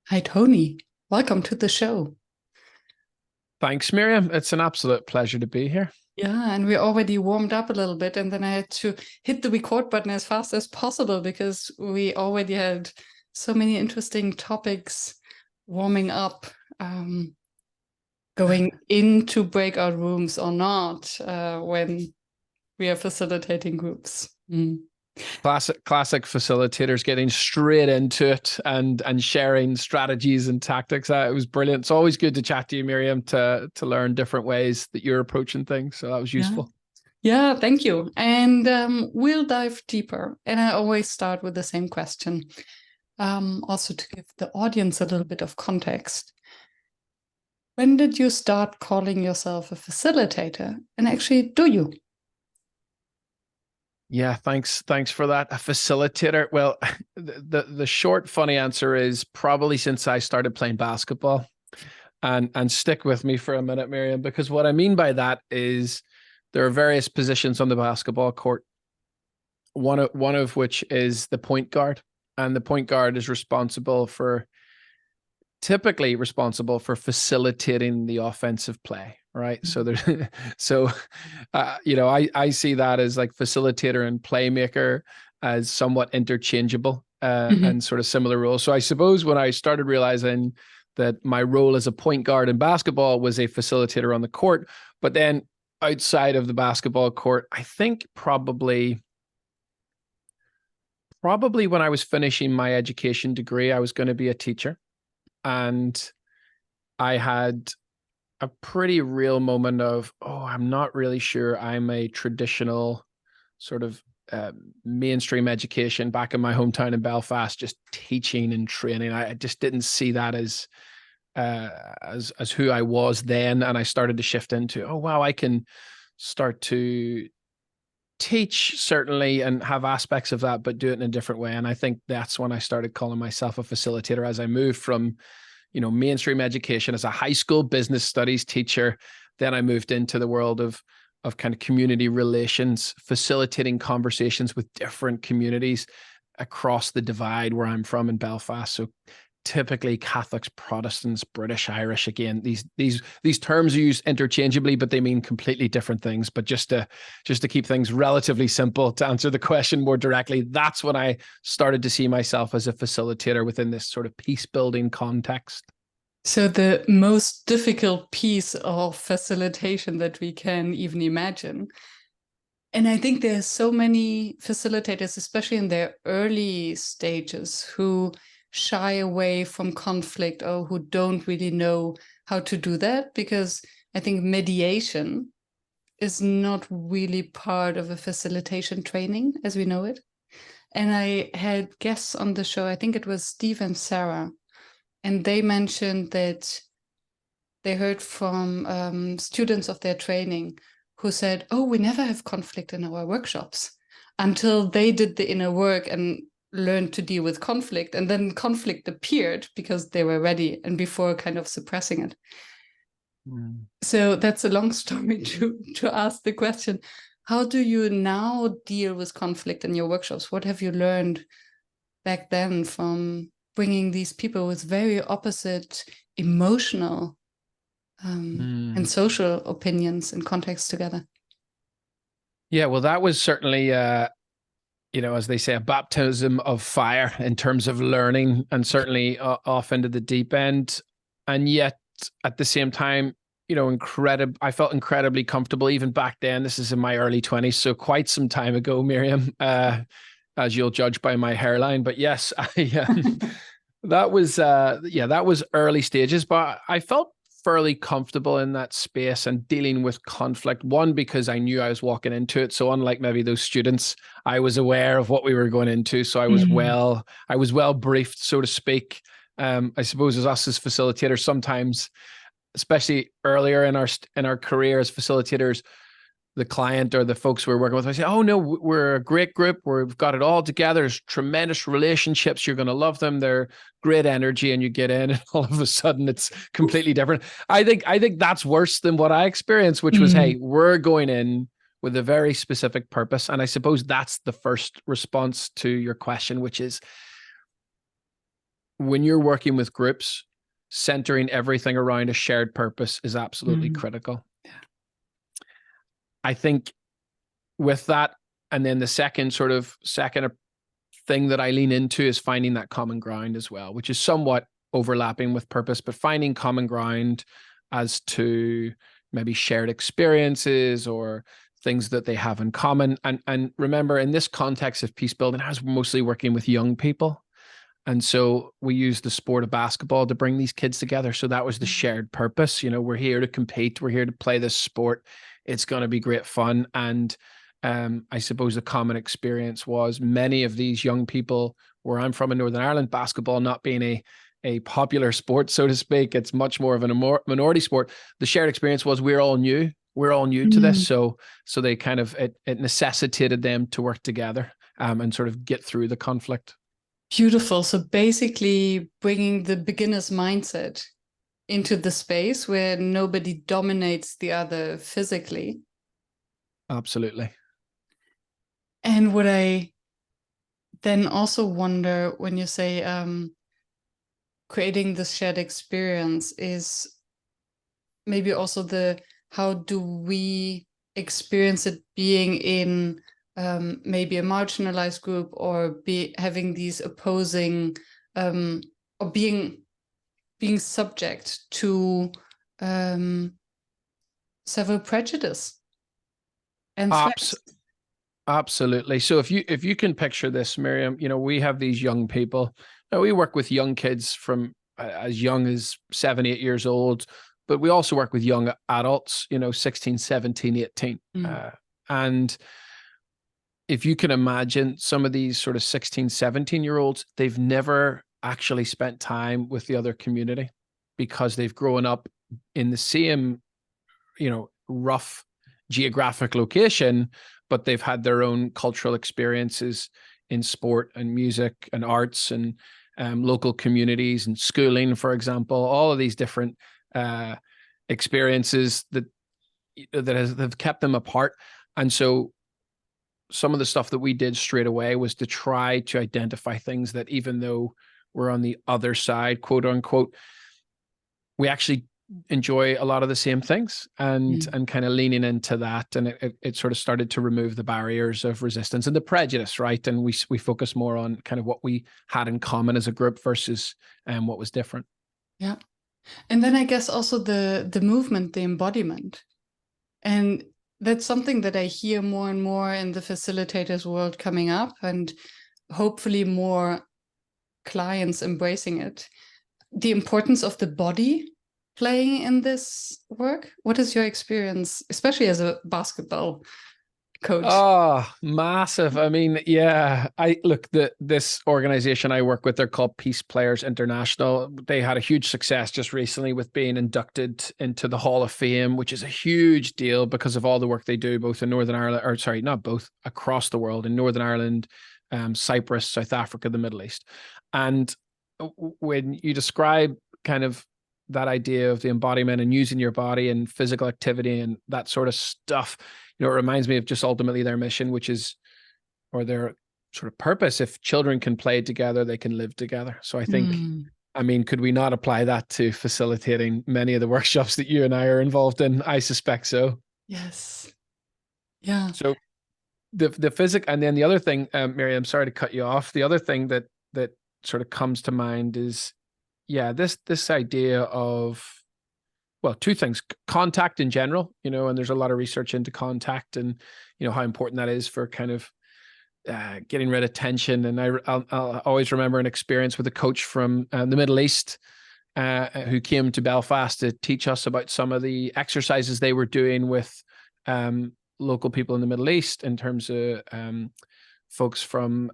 Hi, Tony. Welcome to the show. Thanks, Miriam. It's an absolute pleasure to be here. Yeah, and we already warmed up a little bit, and then I had to hit the record button as fast as possible because we already had so many interesting topics warming up, going into breakout rooms or not, when we are facilitating groups. Classic facilitators getting straight into it and sharing strategies and tactics. It was brilliant. It's always good to chat to you, Miriam, to learn different ways that you're approaching things. So that was Yeah. useful. Yeah, thank you. And we'll dive deeper. And I always start with the same question, also to give the audience a little bit of context. When did you start calling yourself a facilitator? And actually, do you? Yeah, thanks for that. A facilitator. Well, the short funny answer is probably since I started playing basketball. And stick with me for a minute, Miriam, because what I mean by that is there are various positions on the basketball court. One of which is the point guard, and the point guard is typically responsible for facilitating the offensive play, right? So there's I see that as like facilitator and playmaker as somewhat interchangeable, Mhm. and sort of similar roles. So I suppose when I started realizing that my role as a point guard in basketball was a facilitator on the court, but then outside of the basketball court, I think probably when I was finishing my education degree, I was going to be a teacher. And I had a pretty real moment of, oh, I'm not really sure I'm a traditional sort of mainstream education back in my hometown in Belfast, just teaching and training. I just didn't see that as who I was then. And I started to shift into, oh, wow, I can start to teach certainly and have aspects of that, but do it in a different way. And I think that's when I started calling myself a facilitator as I moved from, mainstream education as a high school business studies teacher. Then I moved into the world of kind of community relations, facilitating conversations with different communities across the divide where I'm from in Belfast. So typically Catholics, Protestants, British, Irish. Again, these terms are used interchangeably, but they mean completely different things. But just to keep things relatively simple, to answer the question more directly, that's when I started to see myself as a facilitator within this sort of peace building context. So, the most difficult piece of facilitation that we can even imagine. And I think there's so many facilitators, especially in their early stages, who shy away from conflict or who don't really know how to do that, because I think mediation is not really part of a facilitation training as we know it. And I had guests on the show, I think it was Steve and Sarah, and they mentioned that they heard from students of their training who said, oh, we never have conflict in our workshops, until they did the inner work and learned to deal with conflict. And then conflict appeared because they were ready and before kind of suppressing it. Mm. So that's a long story to ask the question, how do you now deal with conflict in your workshops? What have you learned back then from bringing these people with very opposite emotional and Mm. social opinions and contexts together? Yeah, well, that was certainly as they say, a baptism of fire in terms of learning, and certainly off into the deep end. And yet at the same time, I felt incredibly comfortable even back then. This is in my early 20s, so quite some time ago, Miriam, as you'll judge by my hairline. But yes, that was early stages, but I felt fairly comfortable in that space and dealing with conflict. One, because I knew I was walking into it. So unlike maybe those students, I was aware of what we were going into. So I was well briefed, so to speak. I suppose as us as facilitators, sometimes, especially earlier in our career as facilitators, the client or the folks we're working with, I say, oh no, we're a great group. We've got it all together. There's tremendous relationships. You're going to love them. They're great energy. And you get in and all of a sudden it's completely different. I think that's worse than what I experienced, which was, hey, Mm. we're going in with a very specific purpose. And I suppose that's the first response to your question, which is when you're working with groups, centering everything around a shared purpose is absolutely critical. Yeah. I think with that, and then the second thing that I lean into is finding that common ground as well, which is somewhat overlapping with purpose, but finding common ground as to maybe shared experiences or things that they have in common. And remember, in this context of peace building, I was mostly working with young people. And so we used the sport of basketball to bring these kids together. So that was the shared purpose. You know, we're here to compete. We're here to play this sport. It's going to be great fun. And I suppose the common experience was many of these young people, where I'm from in Northern Ireland, basketball not being a popular sport, so to speak, it's much more of a minority sport. The shared experience was we're all new to this. So they kind of, it necessitated them to work together and sort of get through the conflict. Beautiful. So basically bringing the beginner's mindset into the space where nobody dominates the other physically. Absolutely. And what I then also wonder when you say creating this shared experience is maybe also how do we experience it being in maybe a marginalized group, or having these opposing or being subject to several prejudice and threats. Absolutely. So if you can picture this, Miriam, you know, we have these young people. Now, we work with young kids from as young as 7, 8 years old, but we also work with young adults, you know, 16, 17, 18. And if you can imagine some of these sort of 16, 17-year-olds, they've never actually spent time with the other community because they've grown up in the same, you know, rough geographic location, but they've had their own cultural experiences in sport and music and arts and local communities and schooling, for example, all of these different experiences that have kept them apart. And so some of the stuff that we did straight away was to try to identify things that, even though we're on the other side, quote unquote, we actually enjoy a lot of the same things, and kind of leaning into that. And it sort of started to remove the barriers of resistance and the prejudice, right? And we focus more on kind of what we had in common as a group versus what was different. Yeah. And then I guess also the movement, the embodiment. And that's something that I hear more and more in the facilitators world coming up, and hopefully more clients embracing it. The importance of the body playing in this work. What is your experience, especially as a basketball coach? Oh, massive. I mean, yeah, this organization I work with, they're called Peace Players International. They had a huge success just recently with being inducted into the Hall of Fame, which is a huge deal because of all the work they do, both in Northern Ireland, or sorry, not both, across the world, in Northern Ireland, Cyprus, South Africa, the Middle East. And when you describe kind of that idea of the embodiment and using your body and physical activity and that sort of stuff, you know, it reminds me of just ultimately their mission, which is, or their sort of purpose. If children can play together, they can live together. So I think, I mean, could we not apply that to facilitating many of the workshops that you and I are involved in? I suspect so. Yes. Yeah. So the physic, and then the other thing, Mary, I'm sorry to cut you off. The other thing that sort of comes to mind is, yeah, this idea of, well, two things: contact in general, you know, and there's a lot of research into contact and, you know, how important that is for kind of getting rid of tension. And I'll always remember an experience with a coach from the Middle East who came to Belfast to teach us about some of the exercises they were doing with local people in the Middle East, in terms of folks from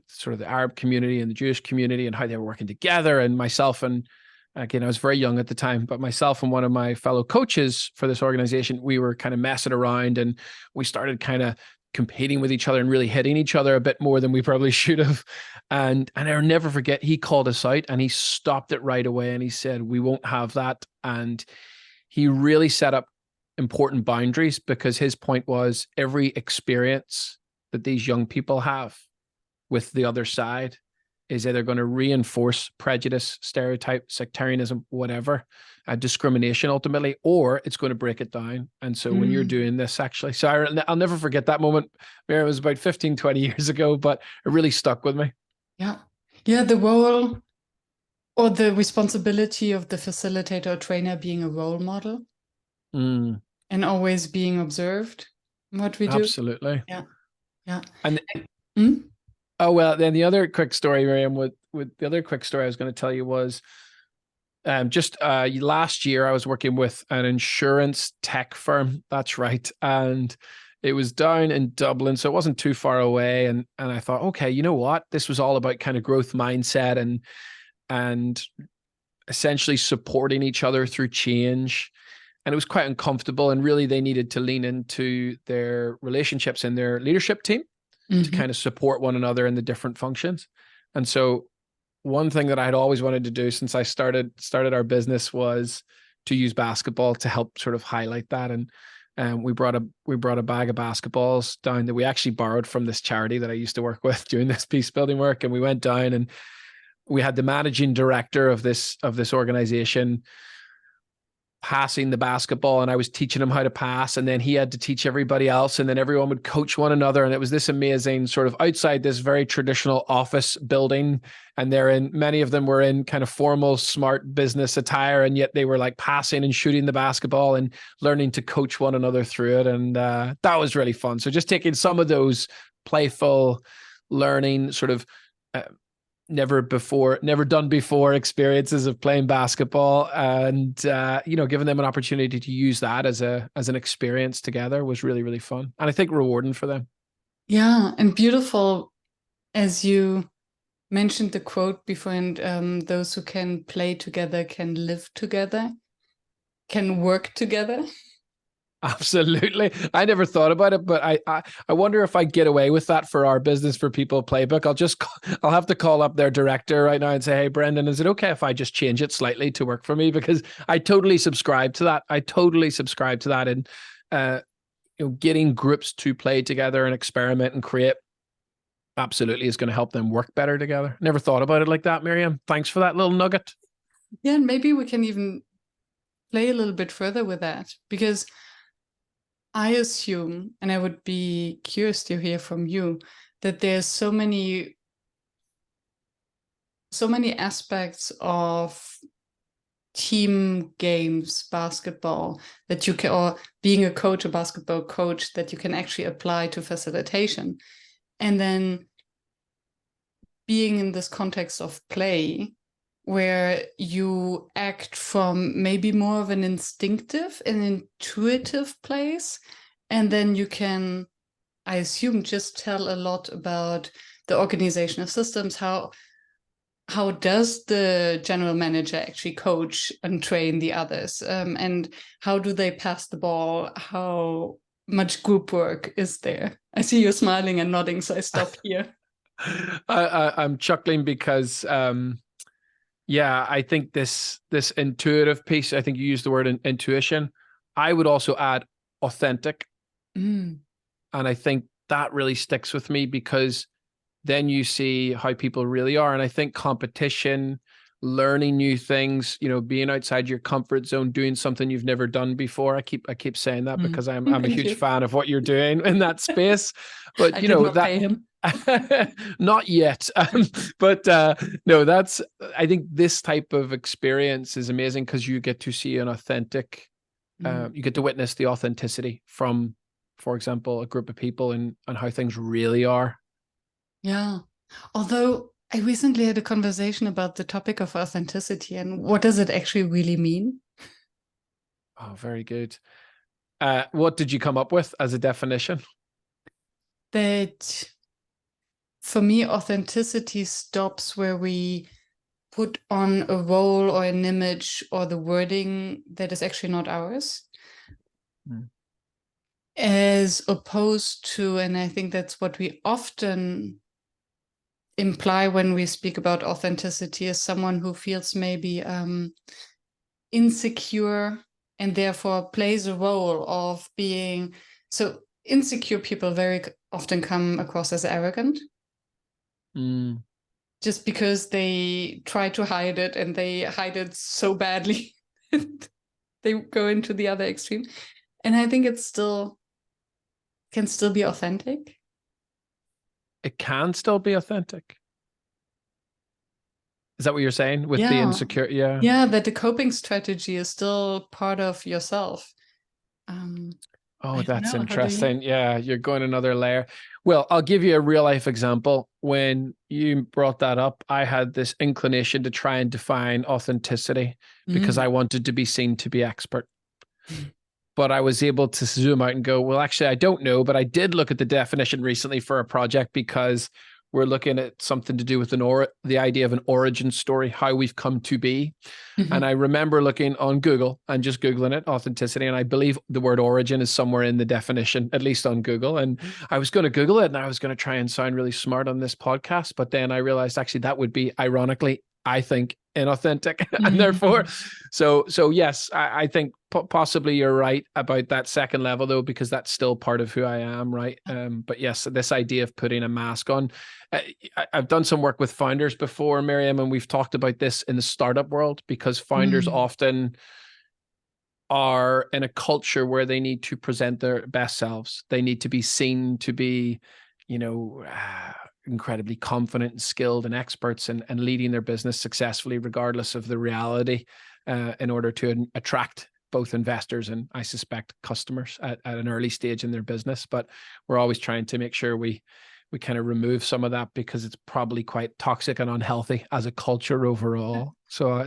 sort of the Arab community and the Jewish community, and how they were working together. And myself, and again, I was very young at the time, but myself and one of my fellow coaches for this organization, we were kind of messing around, and we started kind of competing with each other and really hitting each other a bit more than we probably should have. And I'll never forget, he called us out and he stopped it right away. And he said, we won't have that. And he really set up important boundaries, because his point was, every experience that these young people have with the other side is either going to reinforce prejudice, stereotype, sectarianism, whatever, discrimination ultimately, or it's going to break it down. And so when you're doing this, actually, so I'll never forget that moment. It was about 15, 20 years ago, but it really stuck with me. Yeah. Yeah, the role or the responsibility of the facilitator or trainer being a role model and always being observed in what we do. Absolutely. Yeah. Yeah. And oh, well, then the other quick story, Miriam, with the other quick story I was going to tell you was just last year I was working with an insurance tech firm. That's right. And it was down in Dublin, so it wasn't too far away. And I thought, okay, you know what? This was all about kind of growth mindset and essentially supporting each other through change. And it was quite uncomfortable. And really, they needed to lean into their relationships in their leadership team to kind of support one another in the different functions. And so one thing that I had always wanted to do since I started our business was to use basketball to help sort of highlight that. And we brought a bag of basketballs down that we actually borrowed from this charity that I used to work with doing this peace building work. And we went down and we had the managing director of this organization passing the basketball, and I was teaching him how to pass, and then he had to teach everybody else, and then everyone would coach one another. And it was this amazing sort of outside this very traditional office building, and many of them were in kind of formal, smart business attire, and yet they were like passing and shooting the basketball and learning to coach one another through it. And that was really fun. So just taking some of those playful learning sort of never done before experiences of playing basketball, and giving them an opportunity to use that as an experience together was really, really fun, and I think rewarding for them. Yeah, and beautiful, as you mentioned the quote before, and those who can play together can live together, can work together. Absolutely. I never thought about it, but I wonder if I get away with that for our business for people Playbook. I'll have to call up their director right now and say, hey, Brendan, is it okay if I just change it slightly to work for me? Because I totally subscribe to that. And getting groups to play together and experiment and create absolutely is going to help them work better together. Never thought about it like that, Miriam. Thanks for that little nugget. Yeah, and maybe we can even play a little bit further with that, because I assume, and I would be curious to hear from you, that there's so many aspects of team games, basketball, that you can, or being a coach, a basketball coach, that you can actually apply to facilitation. And then being in this context of play, where you act from maybe more of an instinctive and intuitive place, and then you can, I assume, just tell a lot about the organization of systems. How does the general manager actually coach and train the others, and how do they pass the ball? How much group work is there? I see you smiling and nodding, so I stopped here. I'm chuckling because I think this intuitive piece, I think you used the word intuition. I would also add authentic. And I think that really sticks with me, because then you see how people really are. And I think competition, learning new things, being outside your comfort zone, doing something you've never done before. I keep saying that because I'm a huge fan of what you're doing in that space. But I did not pay him. Not yet. No, I think this type of experience is amazing, because you get to see an authentic, you get to witness the authenticity from, for example, a group of people and how things really are. Yeah. Although I recently had a conversation about the topic of authenticity and what does it actually really mean? Oh, very good. What did you come up with as a definition? That for me, authenticity stops where we put on a role or an image or the wording that is actually not ours. As opposed to, and I think that's what we often imply when we speak about authenticity, as someone who feels maybe insecure and therefore plays a role of being, so insecure people very often come across as arrogant. just because they try to hide it and they hide it so badly. They go into the other extreme. And I think it can still be authentic. It can still be authentic. Is that what you're saying with the insecure? Yeah. Yeah, that the coping strategy is still part of yourself. Oh, that's interesting. Yeah, you're going another layer. Well, I'll give you a real life example. When you brought that up, I had this inclination to try and define authenticity because I wanted to be seen to be expert. But I was able to zoom out and go, well, actually, I don't know, but I did look at the definition recently for a project because we're looking at something to do with the idea of an origin story, how we've come to be. And I remember looking on Google and just Googling it, authenticity. And I believe the word origin is somewhere in the definition, at least on Google. And I was going to Google it and I was going to try and sound really smart on this podcast. But then I realized actually that would be, ironically, I think, inauthentic. And therefore, so yes, I think possibly you're right about that second level though, because that's still part of who I am, right? But yes, this idea of putting a mask on. I've done some work with founders before, Miriam, and we've talked about this in the startup world because founders often are in a culture where they need to present their best selves. They need to be seen to be, incredibly confident and skilled and experts and leading their business successfully, regardless of the reality, in order to attract both investors and, I suspect, customers at an early stage in their business. But we're always trying to make sure we kind of remove some of that because it's probably quite toxic and unhealthy as a culture overall. So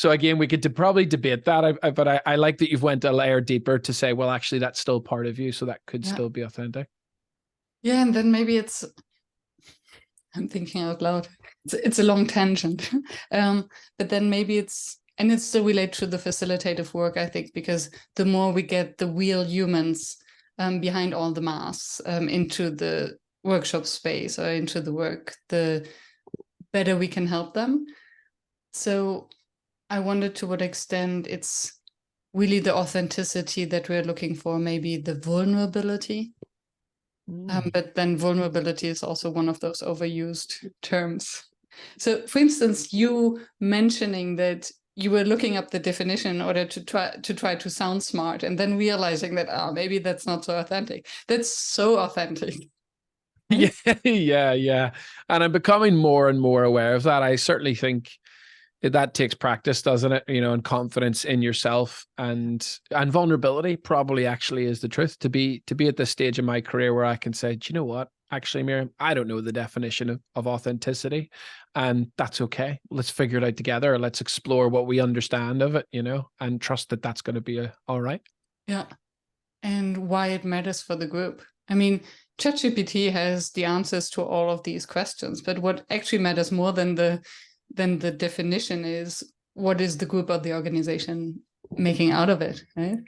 again, we could probably debate that, but I like that you've went a layer deeper to say, well, actually, that's still part of you, so that could still be authentic. Yeah, and then maybe I'm thinking out loud. It's a long tangent, but then maybe it's still related to the facilitative work, I think, because the more we get the real humans behind all the masks into the workshop space or into the work, the better we can help them. So I wonder to what extent it's really the authenticity that we're looking for, maybe the vulnerability. But then vulnerability is also one of those overused terms. So, for instance, you mentioning that you were looking up the definition in order to try to sound smart, and then realizing that maybe that's not so authentic. That's so authentic. Yeah. And I'm becoming more and more aware of that. I certainly think that takes practice, doesn't it? And confidence in yourself and vulnerability probably actually is the truth. To be at this stage in my career where I can say, do you know what? Actually, Miriam, I don't know the definition of authenticity, and that's okay. Let's figure it out together. Let's explore what we understand of it, and trust that that's going to be all right. Yeah. And why it matters for the group. I mean, ChatGPT has the answers to all of these questions, but what actually matters more than the definition is what is the group or the organization making out of it, right?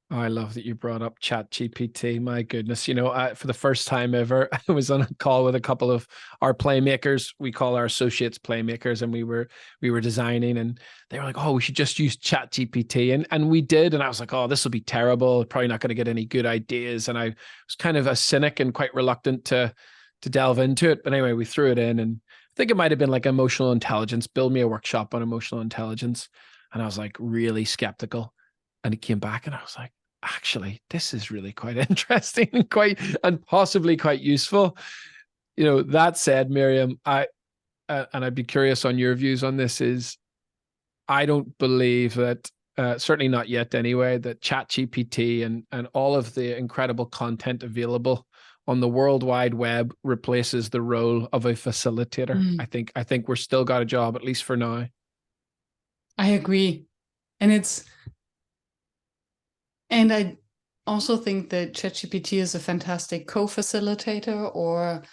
Oh, I love that you brought up ChatGPT. My goodness, for the first time ever, I was on a call with a couple of our playmakers. We call our associates playmakers, and we were designing, and they were like, "Oh, we should just use ChatGPT," and we did. And I was like, "Oh, this will be terrible. Probably not going to get any good ideas." And I was kind of a cynic and quite reluctant to delve into it. But anyway, we threw it in, and I think it might have been like emotional intelligence. Build me a workshop on emotional intelligence, and I was like really skeptical. And it came back, and I was like, actually, this is really quite interesting and possibly quite useful. That said, Miriam, and I'd be curious on your views on this, is I don't believe that, certainly not yet anyway, that ChatGPT and all of the incredible content available on the World Wide Web replaces the role of a facilitator. I think we're still got a job, at least for now. I agree. And I also think that ChatGPT is a fantastic co-facilitator or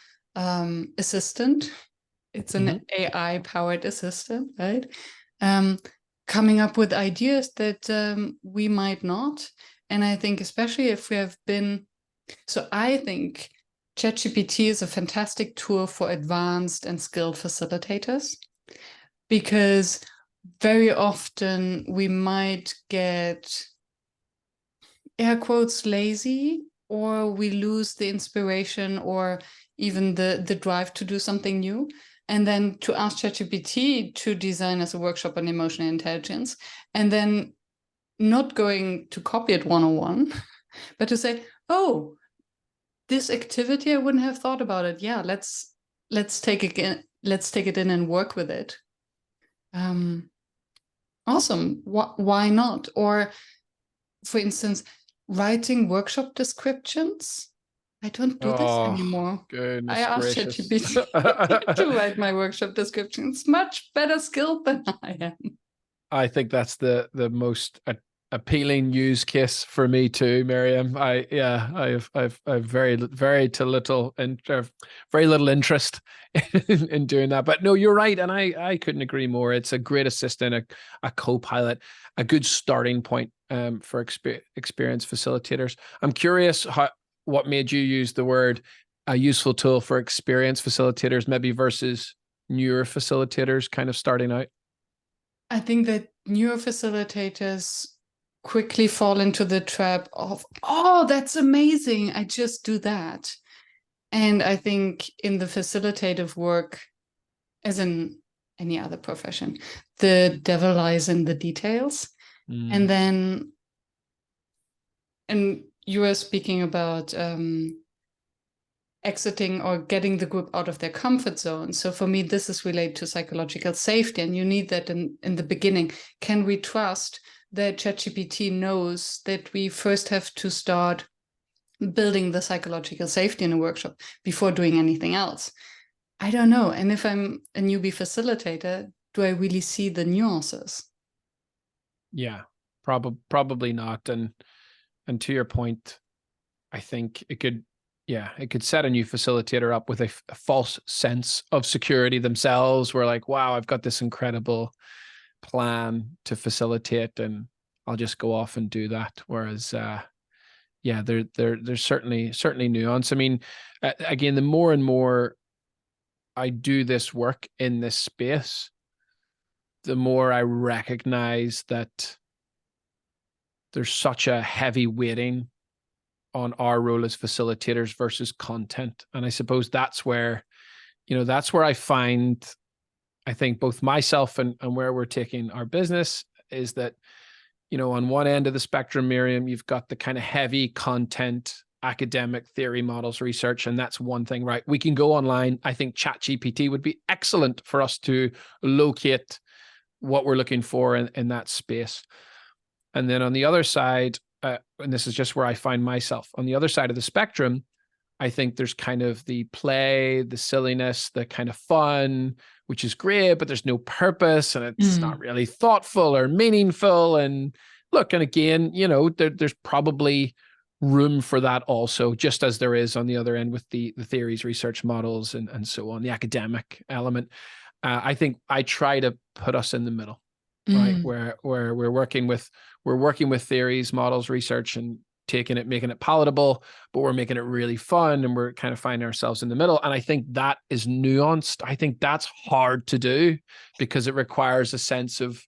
assistant. It's an AI-powered assistant, right? Coming up with ideas that we might not. And I think especially if we have been... So I think ChatGPT is a fantastic tool for advanced and skilled facilitators, because very often we might get, air quotes, lazy, or we lose the inspiration or even the drive to do something new. and then to ask ChatGPT to design as a workshop on emotional intelligence, and then not going to copy it 101, but to say, oh, this activity, I wouldn't have thought about it. Yeah, let's take it in and work with it. Awesome. Why not? Or, for instance, writing workshop descriptions. I don't do this anymore. Goodness I asked gracious. ChatGPT to write my workshop descriptions. Much better skilled than I am. I think that's the most appealing use case for me too, Miriam. I've very little interest in doing that. But no, you're right, and I couldn't agree more. It's a great assistant, a co-pilot, a good starting point for experienced facilitators. I'm curious what made you use the word a useful tool for experienced facilitators, maybe versus newer facilitators kind of starting out. I think that newer facilitators quickly fall into the trap of, oh, that's amazing, I just do that. And I think in the facilitative work, as in any other profession, the devil lies in the details. And then, and you were speaking about exiting or getting the group out of their comfort zone. So for me, this is related to psychological safety, and you need that in the beginning. Can we trust that ChatGPT knows that we first have to start building the psychological safety in a workshop before doing anything else? I don't know. And if I'm a newbie facilitator, do I really see the nuances? Yeah, probably not. And to your point, I think it could set a new facilitator up with a false sense of security themselves. We're like, wow, I've got this incredible plan to facilitate, and I'll just go off and do that. Whereas, there's certainly nuance. I mean, again, the more and more I do this work in this space, the more I recognize that there's such a heavy weighting on our role as facilitators versus content. And I suppose that's where I find, I think both myself and where we're taking our business is that, on one end of the spectrum, Miriam, you've got the kind of heavy content, academic theory models research, and that's one thing, right? We can go online. I think ChatGPT would be excellent for us to locate what we're looking for in that space. And then on the other side, and this is just where I find myself, on the other side of the spectrum, I think there's kind of the play, the silliness, the kind of fun, which is great, but there's no purpose and it's not really thoughtful or meaningful. And look, and again, there's probably room for that also, just as there is on the other end with the theories, research models, and so on, the academic element. I think I try to put us in the middle, right? Where we're working with theories, models, research, and making it palatable, but we're making it really fun, and we're kind of finding ourselves in the middle. And I think that is nuanced. I think that's hard to do because it requires a sense of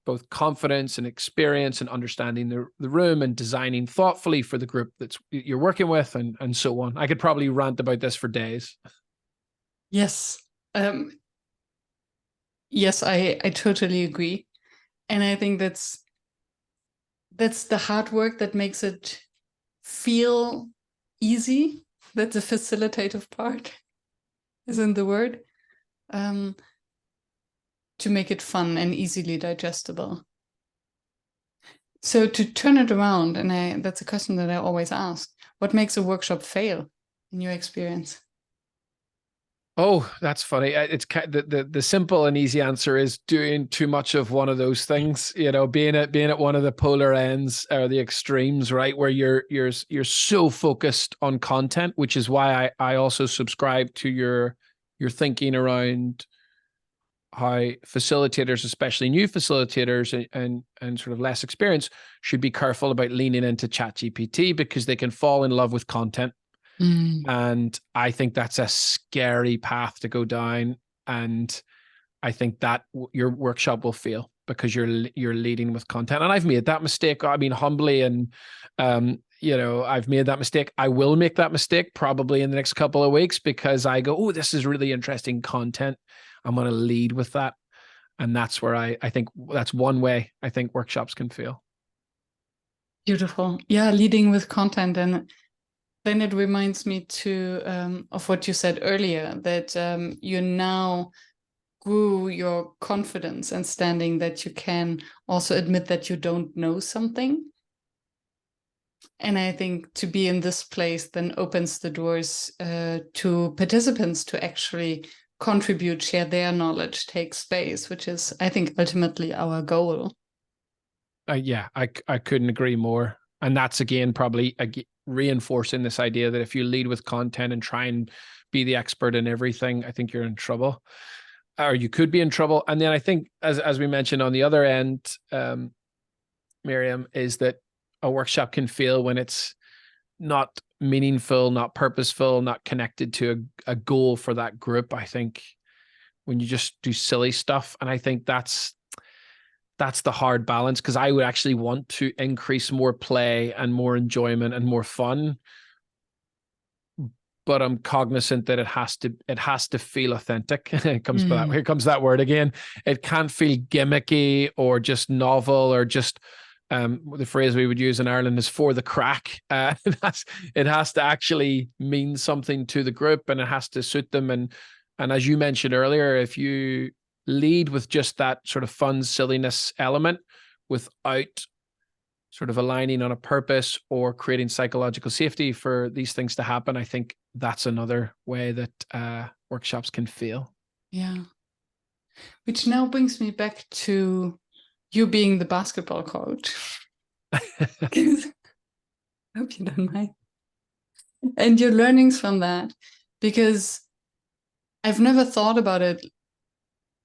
both confidence and experience and understanding the room and designing thoughtfully for the group that you're working with, and so on. I could probably rant about this for days. Yes. Yes, I totally agree. And I think that's the hard work that makes it feel easy. That's the facilitative part, isn't the word? To make it fun and easily digestible. So to turn it around, and that's a question that I always ask, what makes a workshop fail in your experience? Oh, that's funny. It's the simple and easy answer is doing too much of one of those things. Being at one of the polar ends or the extremes, right, where you're so focused on content, which is why I also subscribe to your thinking around how facilitators, especially new facilitators and sort of less experienced, should be careful about leaning into ChatGPT because they can fall in love with content. And I think that's a scary path to go down. And I think that your workshop will fail because you're leading with content. And I've made that mistake, I mean, humbly. And I've made that mistake. I will make that mistake probably in the next couple of weeks because I go, oh, this is really interesting content. I'm going to lead with that. And that's where I think that's one way I think workshops can fail. Beautiful. Yeah, leading with content. And then it reminds me of what you said earlier, that you now grew your confidence and standing that you can also admit that you don't know something. And I think to be in this place then opens the doors to participants to actually contribute, share their knowledge, take space, which is, I think, ultimately our goal. Yeah, I couldn't agree more. And that's, again, probably reinforcing this idea that if you lead with content and try and be the expert in everything, I think you're in trouble, or you could be in trouble. And then I think, as we mentioned on the other end, Miriam, is that a workshop can fail when it's not meaningful, not purposeful, not connected to a goal for that group. I think when you just do silly stuff, and I think that's the hard balance, because I would actually want to increase more play and more enjoyment and more fun, but I'm cognizant that it has to feel authentic. Here comes that word again. It can't feel gimmicky or just novel or just the phrase we would use in Ireland is for the crack. It has to actually mean something to the group, and it has to suit them. And as you mentioned earlier, if you lead with just that sort of fun silliness element without sort of aligning on a purpose or creating psychological safety for these things to happen, I think that's another way that workshops can fail. Yeah. Which now brings me back to you being the basketball coach. I hope you don't mind. And your learnings from that, because I've never thought about it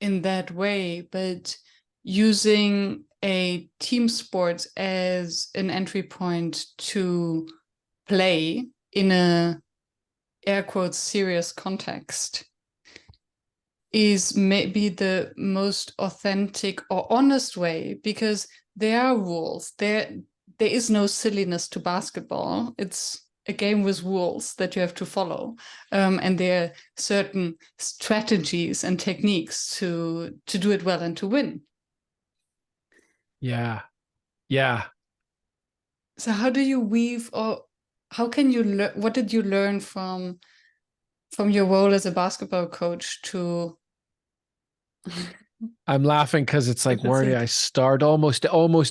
in that way, but using a team sport as an entry point to play in a air quotes serious context is maybe the most authentic or honest way, because there are rules. There is no silliness to basketball. It's a game with rules that you have to follow. And there are certain strategies and techniques to do it well and to win. Yeah. Yeah. So how do you weave, or how can you learn? What did you learn from your role as a basketball coach to... I'm laughing because it's like, where do I start? Almost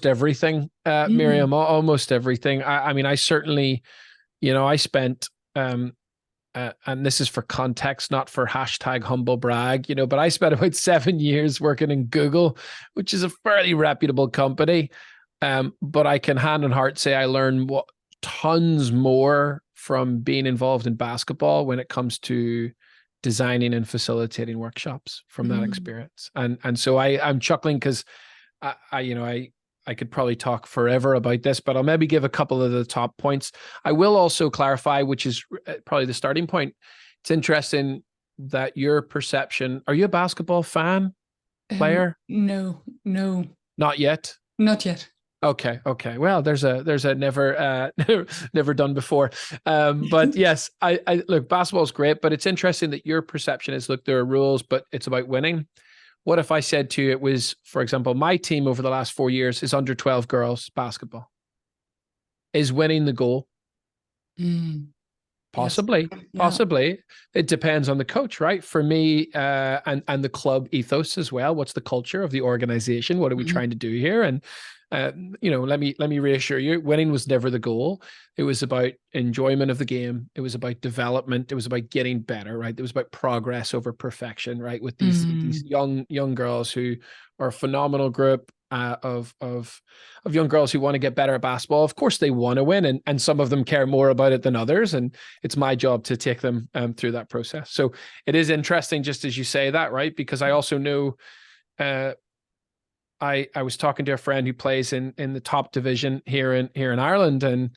everything, Miriam, almost everything. I mean, I certainly, I spent, and this is for context, not for hashtag humble brag, but I spent about 7 years working in Google, which is a fairly reputable company. But I can hand on heart say I learned tons more from being involved in basketball when it comes to designing and facilitating workshops from that experience. And so I'm chuckling because I could probably talk forever about this, but I'll maybe give a couple of the top points. I will also clarify, which is probably the starting point. It's interesting that your perception, are you a basketball fan, player? No. Not yet? Not yet. Okay. Well, there's a never done before. But yes, I look, basketball is great, but it's interesting that your perception is, look, there are rules, but it's about winning. What if I said to you, it was, for example, my team over the last 4 years is under 12 girls basketball. Is winning the goal? Possibly, yes. Possibly. It depends on the coach, right? For me, and the club ethos as well. What's the culture of the organization? What are we trying to do here? And let me reassure you, winning was never the goal. It was about enjoyment of the game. It was about development. It was about getting better, right? It was about progress over perfection, right? With these young girls who are a phenomenal group of young girls who want to get better at basketball. Of course, they want to win, and some of them care more about it than others. And it's my job to take them through that process. So it is interesting, just as you say that, right? Because I also know, I was talking to a friend who plays in the top division here in Ireland, and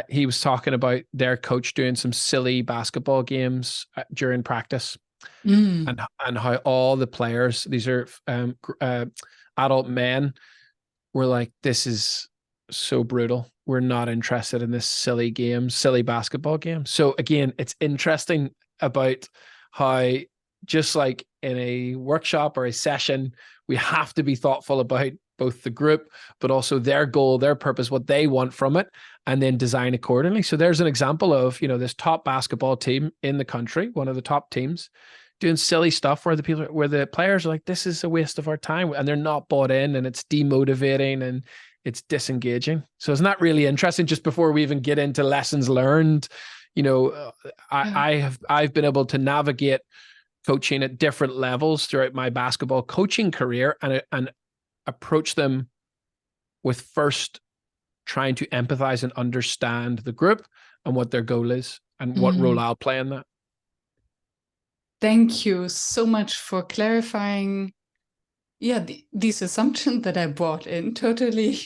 he was talking about their coach doing some silly basketball games during practice, and how all the players, these are adult men, were like, this is so brutal. We're not interested in this silly game, silly basketball game. So again, it's interesting about how, just like in a workshop or a session, we have to be thoughtful about both the group, but also their goal, their purpose, what they want from it, and then design accordingly. So there's an example of, this top basketball team in the country, one of the top teams, doing silly stuff where the players are like, this is a waste of our time, and they're not bought in, and it's demotivating and it's disengaging. So isn't that really interesting? Just before we even get into lessons learned, I've been able to navigate coaching at different levels throughout my basketball coaching career, and approach them with first trying to empathize and understand the group and what their goal is and what role I'll play in that. Thank you so much for clarifying. Yeah, these assumptions that I brought in, totally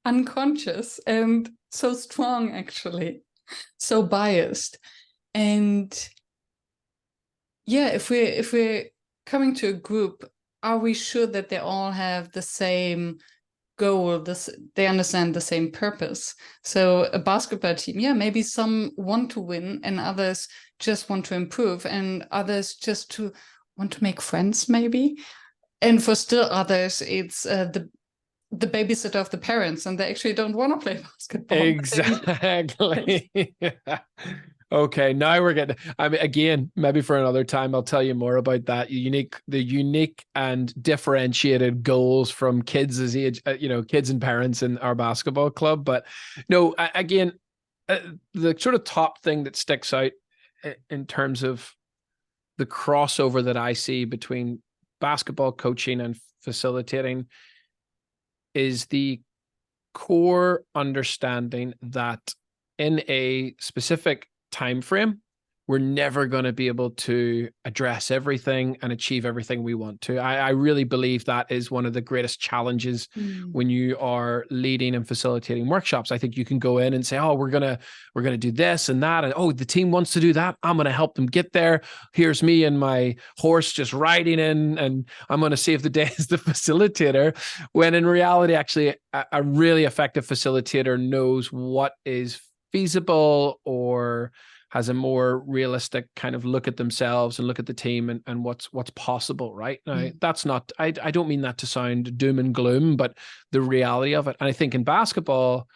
unconscious and so strong, actually, so biased. And yeah, if we're coming to a group, are we sure that they all have the same goal? They understand the same purpose? So a basketball team, yeah, maybe some want to win and others just want to improve, and others just want to make friends, maybe. And for still others, it's the babysitter of the parents, and they actually don't want to play basketball. Exactly. Okay, now we're getting, again, maybe for another time, I'll tell you more about that. The unique and differentiated goals from kids as age, kids and parents in our basketball club. But no, again, the sort of top thing that sticks out in terms of the crossover that I see between basketball coaching and facilitating is the core understanding that in a specific time frame, we're never going to be able to address everything and achieve everything we want to. I really believe that is one of the greatest challenges when you are leading and facilitating workshops. I think you can go in and say, oh, we're gonna do this and that, and oh, the team wants to do that, I'm gonna help them get there. Here's me and my horse just riding in, and I'm gonna save the day as the facilitator. When in reality, actually, a really effective facilitator knows what is feasible or has a more realistic kind of look at themselves and look at the team and what's possible, right? Now, that's not, I don't mean that to sound doom and gloom, but the reality of it. And I think in basketball,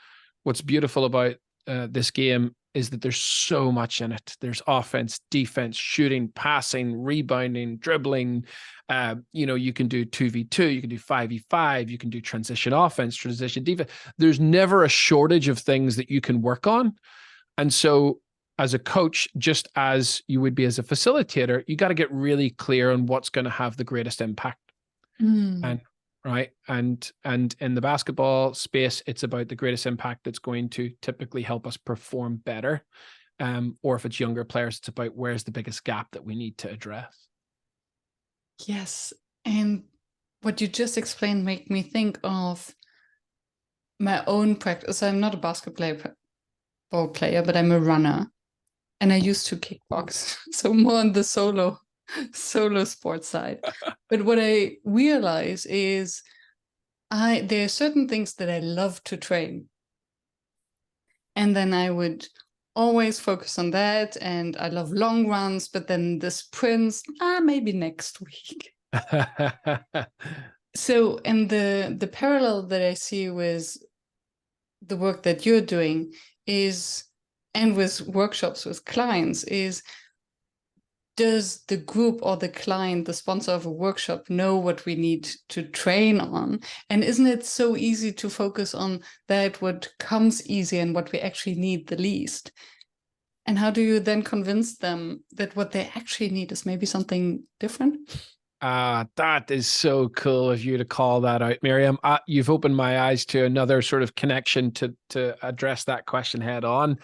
what's beautiful about this game is that there's so much in it. There's offense, defense, shooting, passing, rebounding, dribbling. You can do 2v2, you can do 5v5, you can do transition offense, transition defense. There's never a shortage of things that you can work on. And so as a coach, just as you would be as a facilitator, you got to get really clear on what's going to have the greatest impact. And right. And in the basketball space, it's about the greatest impact that's going to typically help us perform better. Or if it's younger players, it's about where's the biggest gap that we need to address. Yes. And what you just explained made me think of my own practice. I'm not a basketball player, but I'm a runner. And I used to kickbox, so more on the solo sport side. But what I realize is there are certain things that I love to train. And then I would always focus on that. And I love long runs, but then the sprints, maybe next week. So, and the parallel that I see with the work that you're doing is, and with workshops with clients, is, does the group or the client, the sponsor of a workshop, know what we need to train on? And isn't it so easy to focus on that, what comes easy and what we actually need the least? And how do you then convince them that what they actually need is maybe something different? That is so cool of you to call that out, Miriam. You've opened my eyes to another sort of connection to address that question head on.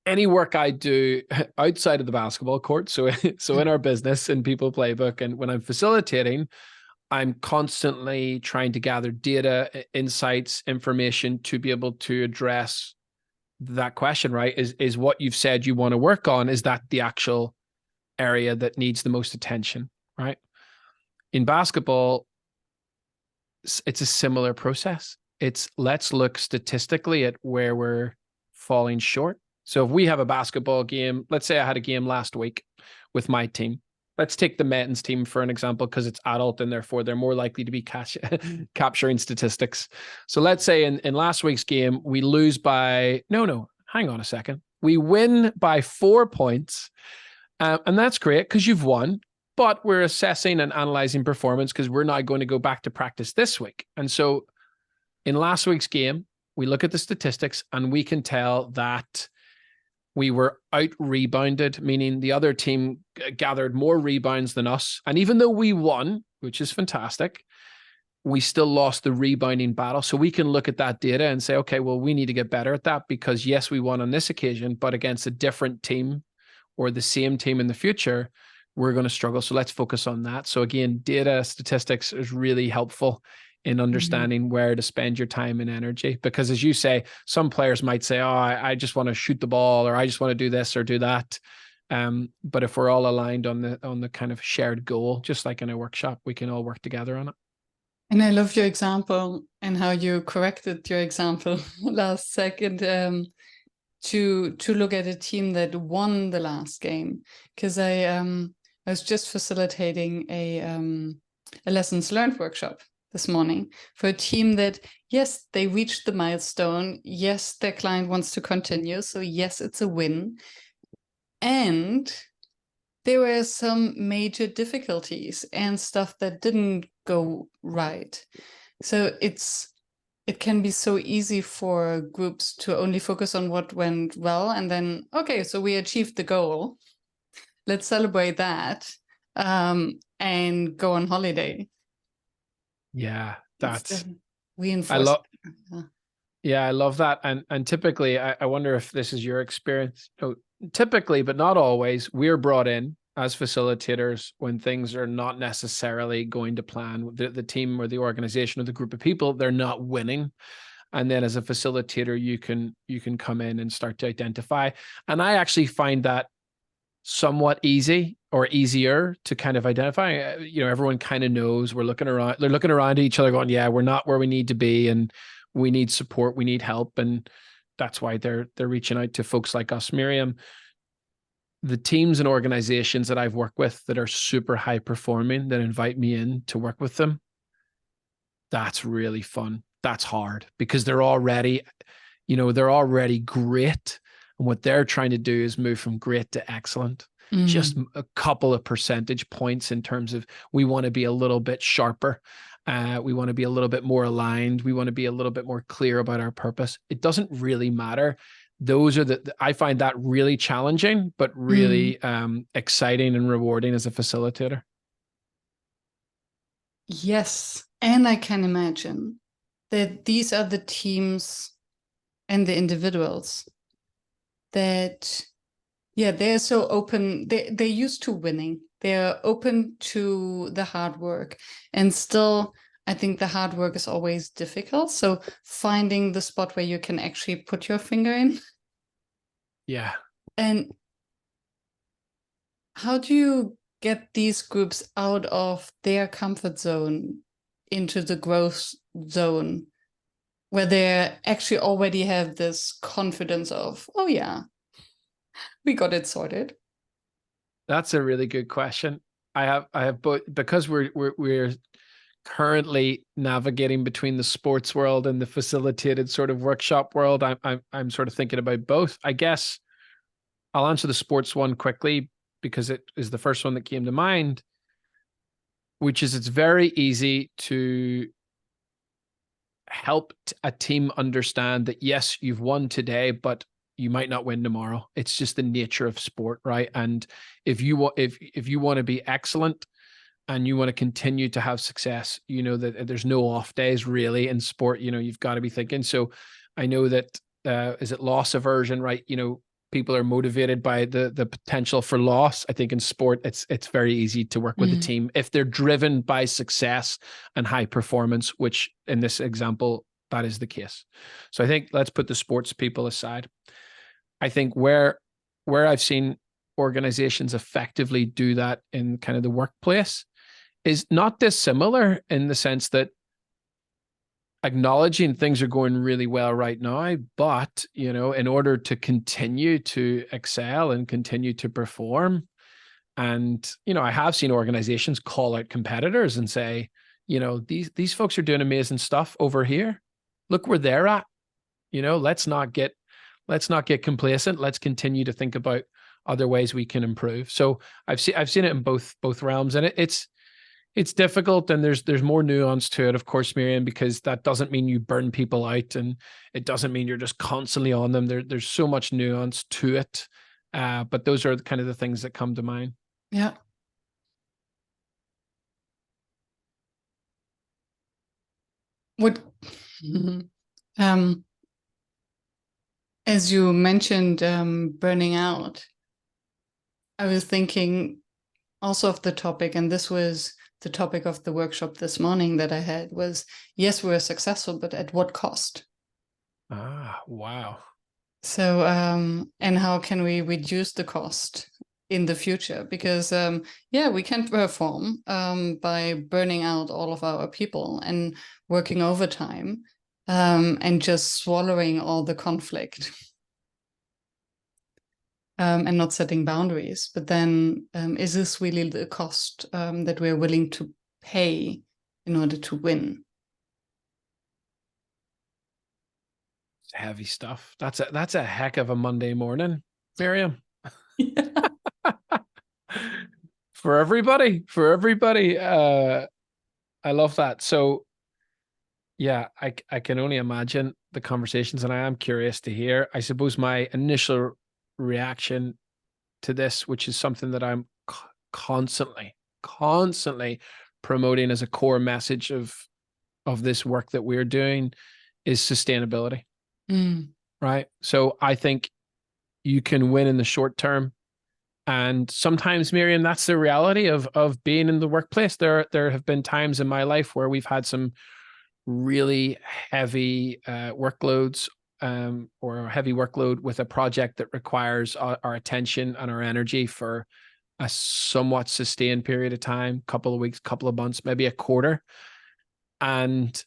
Any work I do outside of the basketball court, so in our business and People Playbook, and when I'm facilitating, I'm constantly trying to gather data, insights, information to be able to address that question, right? Is what you've said you want to work on, is that the actual area that needs the most attention, right? In basketball, it's a similar process. It's let's look statistically at where we're falling short. So if we have a basketball game, let's say I had a game last week with my team. Let's take the men's team for an example, because it's adult and therefore they're more likely to be capturing statistics. So let's say in last week's game, we lose by, hang on a second. We win by 4 points. And that's great because you've won, but we're assessing and analyzing performance because we're now going to go back to practice this week. And so in last week's game, we look at the statistics and we can tell that we were out rebounded, meaning the other team gathered more rebounds than us. And even though we won, which is fantastic, we still lost the rebounding battle. So we can look at that data and say, okay, well, we need to get better at that because yes, we won on this occasion, but against a different team or the same team in the future, we're going to struggle. So let's focus on that. So again, data statistics is really helpful in understanding where to spend your time and energy. Because as you say, some players might say, oh, I just want to shoot the ball, or I just want to do this or do that. But if we're all aligned on the kind of shared goal, just like in a workshop, we can all work together on it. And I love your example and how you corrected your example last second to look at a team that won the last game. Because I was just facilitating a lessons learned workshop this morning for a team that, yes, they reached the milestone. Yes, their client wants to continue. So yes, it's a win. And there were some major difficulties and stuff that didn't go right. So it can be so easy for groups to only focus on what went well. And then, okay, so we achieved the goal. Let's celebrate that and go on holiday. Yeah, that's reinforced. I love that. And typically, I wonder if this is your experience. Typically, but not always, we're brought in as facilitators when things are not necessarily going to plan. The team or the organization or the group of people, they're not winning. And then as a facilitator, you can come in and start to identify. And I actually find that somewhat easy or easier to kind of identify. Everyone kind of knows. They're looking around at each other going, yeah, we're not where we need to be and we need support, we need help. And that's why they're reaching out to folks like us. Miriam, the teams and organizations that I've worked with that are super high performing, that invite me in to work with them, that's really fun. That's hard because they're already great. And what they're trying to do is move from great to excellent. Just a couple of percentage points in terms of we want to be a little bit sharper. We want to be a little bit more aligned. We want to be a little bit more clear about our purpose. It doesn't really matter. Those are I find that really challenging, but really exciting and rewarding as a facilitator. Yes. And I can imagine that these are the teams and the individuals that, they're so open. They're used to winning. They're open to the hard work. And still, I think the hard work is always difficult. So finding the spot where you can actually put your finger in. Yeah. And how do you get these groups out of their comfort zone into the growth zone where they actually already have this confidence of, oh yeah, we got it sorted? That's a really good question. I have both, because we're currently navigating between the sports world and the facilitated sort of workshop world. I'm sort of thinking about both. I guess I'll answer the sports one quickly because it is the first one that came to mind, which is it's very easy to help a team understand that, yes, you've won today, but you might not win tomorrow. It's just the nature of sport, right? And if you want to be excellent and you want to continue to have success, that there's no off days really in sport. You've got to be thinking. So I know that is it loss aversion, right? People are motivated by the potential for loss. I think in sport, it's very easy to work with a team if they're driven by success and high performance, which in this example, that is the case. So I think let's put the sports people aside. I think where I've seen organizations effectively do that in kind of the workplace is not dissimilar in the sense that acknowledging things are going really well right now, but, you know, in order to continue to excel and continue to perform, and, you know, I have seen organizations call out competitors and say, you know, these folks are doing amazing stuff over here. Look where they're at. You know, let's not get complacent. Let's continue to think about other ways we can improve. So I've seen it in both realms, and it's difficult, and there's more nuance to it, of course, Miriam, because that doesn't mean you burn people out, and it doesn't mean you're just constantly on them. There's so much nuance to it, but those are kind of the things that come to mind. Yeah. What, as you mentioned, burning out, I was thinking also of the topic, and this was the topic of the workshop this morning that I had, was, yes, we're successful, but at what cost? Ah, wow. So, and how can we reduce the cost in the future? Because, yeah, we can perform by burning out all of our people and working overtime, and just swallowing all the conflict. And not setting boundaries. But then, is this really the cost that we're willing to pay in order to win? It's heavy stuff. That's a heck of a Monday morning, Miriam. Yeah. For everybody. I love that. So yeah, I can only imagine the conversations, and I am curious to hear. I suppose my initial reaction to this, which is something that I'm constantly promoting as a core message of this work that we're doing, is sustainability. Right? So I think you can win in the short term. And sometimes, Miriam, that's the reality of being in the workplace. There have been times in my life where we've had some really heavy workloads, or a heavy workload with a project that requires our attention and our energy for a somewhat sustained period of time, couple of weeks, couple of months, maybe a quarter. And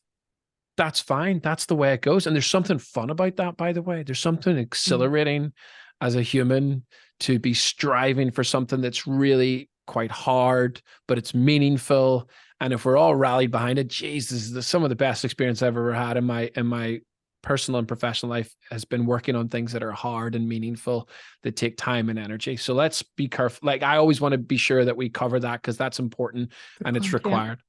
that's fine. That's the way it goes. And there's something fun about that, by the way. There's something exhilarating as a human to be striving for something that's really quite hard, but it's meaningful. And if we're all rallied behind it, geez, this is some of the best experience I've ever had in my personal and professional life, has been working on things that are hard and meaningful, that take time and energy. So let's be careful. Like, I always want to be sure that we cover that, because that's important and it's required.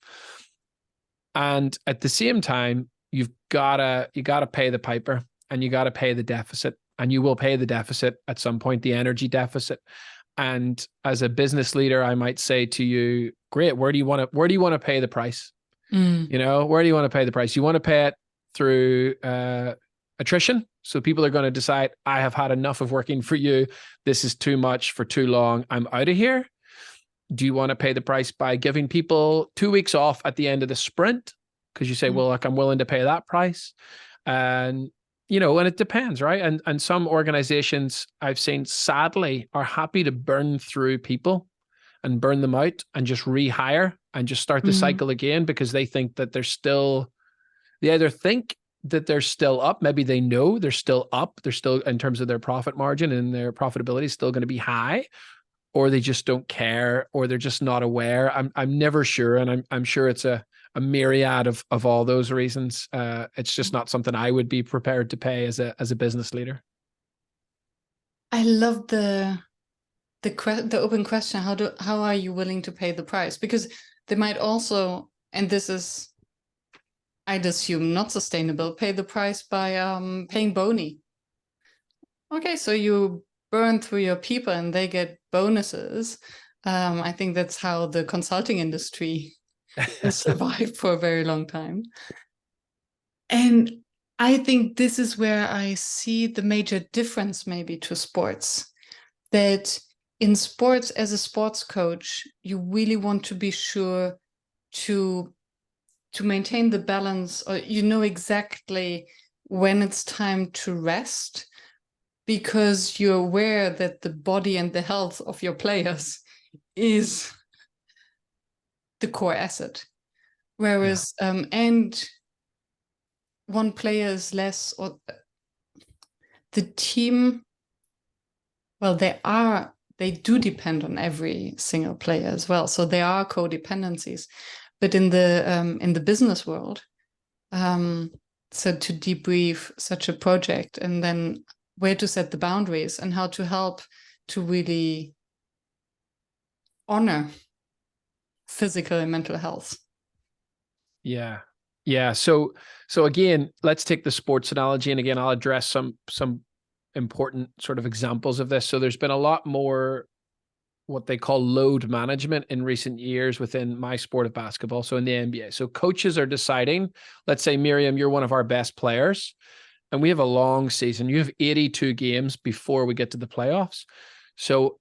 Yeah. And at the same time, you gotta pay the piper, and you gotta pay the deficit, and you will pay the deficit at some point, the energy deficit. And as a business leader, I might say to you, great, where do you want to pay the price? You know, where do you want to pay the price? You want to pay it through attrition. So people are going to decide, I have had enough of working for you. This is too much for too long. I'm out of here. Do you want to pay the price by giving people 2 weeks off at the end of the sprint? Because you say, well, like, I'm willing to pay that price. And, you know, and it depends, right? And some organizations I've seen, sadly, are happy to burn through people and burn them out and just rehire and just start the cycle again, because they think that they either think that they're still up, maybe they know they're still up, they're still, in terms of their profit margin and their profitability, is still going to be high, or they just don't care, or they're just not aware. I'm never sure, and I'm sure it's a myriad of all those reasons. It's just not something I would be prepared to pay as a business leader. I love the open question. How are you willing to pay the price? Because they might also, and this is, I'd assume, not sustainable, pay the price by paying boni. Okay, so you burn through your people and they get bonuses. I think that's how the consulting industry has survived for a very long time. And I think this is where I see the major difference maybe to sports. That in sports, as a sports coach, you really want to be sure to maintain the balance, or you know exactly when it's time to rest, because you're aware that the body and the health of your players is the core asset. Whereas, and one player is less, or the team, well, they do depend on every single player as well. So there are codependencies. But in the business world, so to debrief such a project, and then where to set the boundaries and how to help to really honor physical and mental health. Yeah. Yeah. So again, let's take the sports analogy. And again, I'll address some important sort of examples of this. So there's been a lot more what they call load management in recent years within my sport of basketball. So in the NBA, so coaches are deciding, let's say, Miriam, you're one of our best players and we have a long season. You have 82 games before we get to the playoffs. So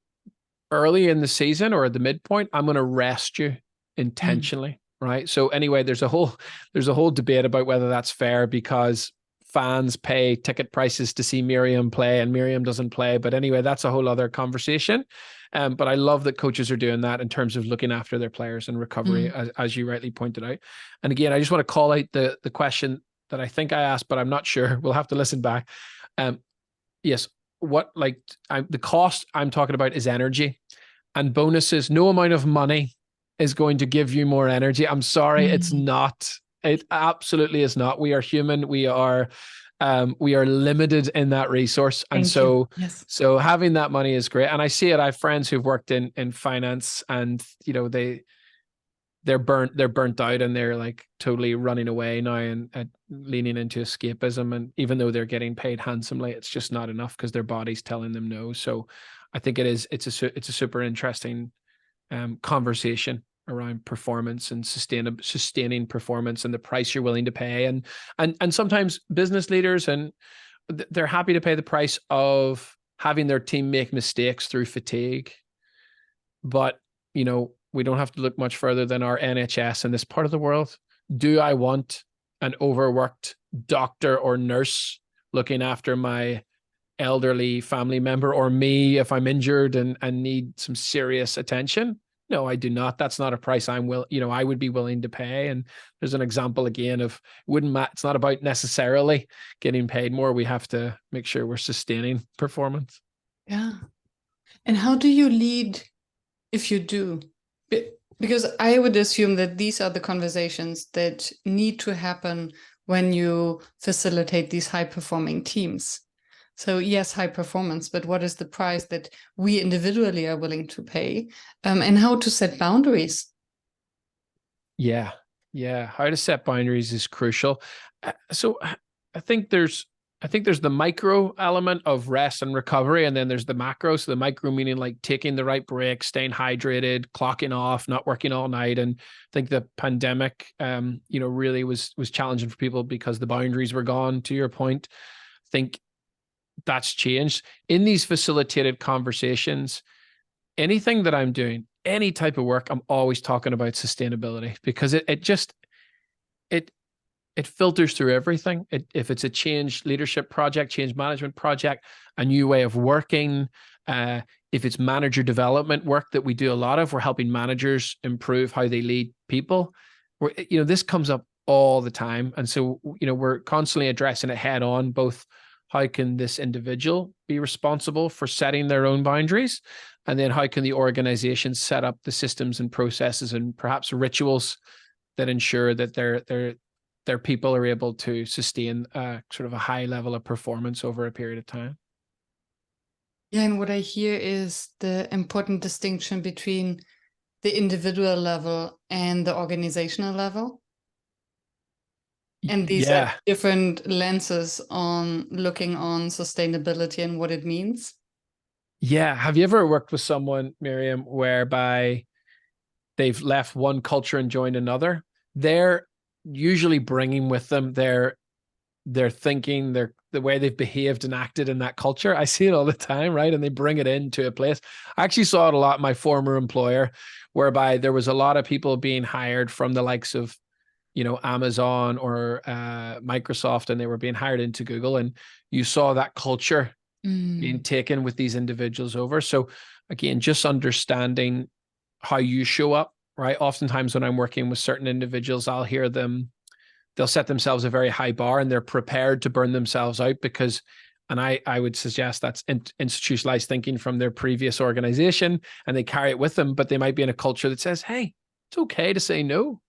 early in the season or at the midpoint, I'm going to rest you intentionally. Right. So anyway, there's a whole debate about whether that's fair, because fans pay ticket prices to see Miriam play and Miriam doesn't play. But anyway, that's a whole other conversation. But I love that coaches are doing that in terms of looking after their players and recovery, as you rightly pointed out. And again, I just want to call out the question that I think I asked, but I'm not sure. We'll have to listen back. Yes. The cost I'm talking about is energy and bonuses. No amount of money is going to give you more energy. I'm sorry, it's not. It absolutely is not. We are human. We are limited in that resource. And so having that money is great. And I see it. I have friends who've worked in finance, and they're burnt out and they're like totally running away now and leaning into escapism. And even though they're getting paid handsomely, it's just not enough because their body's telling them no. So I think it's a super interesting conversation around performance and sustaining performance and the price you're willing to pay. And sometimes business leaders, and they're happy to pay the price of having their team make mistakes through fatigue. But, we don't have to look much further than our NHS in this part of the world. Do I want an overworked doctor or nurse looking after my elderly family member, or me if I'm injured and need some serious attention? No, I do not. That's not a price I would be willing to pay. And there's an example again of it's not about necessarily getting paid more. We have to make sure we're sustaining performance. Yeah. And how do you lead if you do? Because I would assume that these are the conversations that need to happen when you facilitate these high-performing teams. So yes, high performance, but what is the price that we individually are willing to pay, and how to set boundaries? Yeah. How to set boundaries is crucial. So I think there's the micro element of rest and recovery, and then there's the macro. So the micro meaning like taking the right break, staying hydrated, clocking off, not working all night. And I think the pandemic, really was challenging for people because the boundaries were gone. To your point, I think that's changed in these facilitated conversations. Anything that I'm doing, any type of work, I'm always talking about sustainability, because it filters through everything. If it's a change leadership project, change management project, a new way of working, if it's manager development work that we do a lot of, we're helping managers improve how they lead people. This comes up all the time. And so, we're constantly addressing it head on, both how can this individual be responsible for setting their own boundaries? And then how can the organization set up the systems and processes and perhaps rituals that ensure that their people are able to sustain sort of a high level of performance over a period of time? Yeah, and what I hear is the important distinction between the individual level and the organizational level. And these are different lenses on looking on sustainability and what it means. Yeah. Have you ever worked with someone, Miriam, whereby they've left one culture and joined another? They're usually bringing with them their thinking, the way they've behaved and acted in that culture. I see it all the time, right? And they bring it into a place. I actually saw it a lot in my former employer, whereby there was a lot of people being hired from the likes of Amazon or Microsoft, and they were being hired into Google, and you saw that culture being taken with these individuals over. So again, just understanding how you show up, right? Oftentimes when I'm working with certain individuals, I'll hear them they'll set themselves a very high bar and they're prepared to burn themselves out because, and I would suggest that's institutionalized thinking from their previous organization, and they carry it with them, but they might be in a culture that says, hey, it's okay to say no.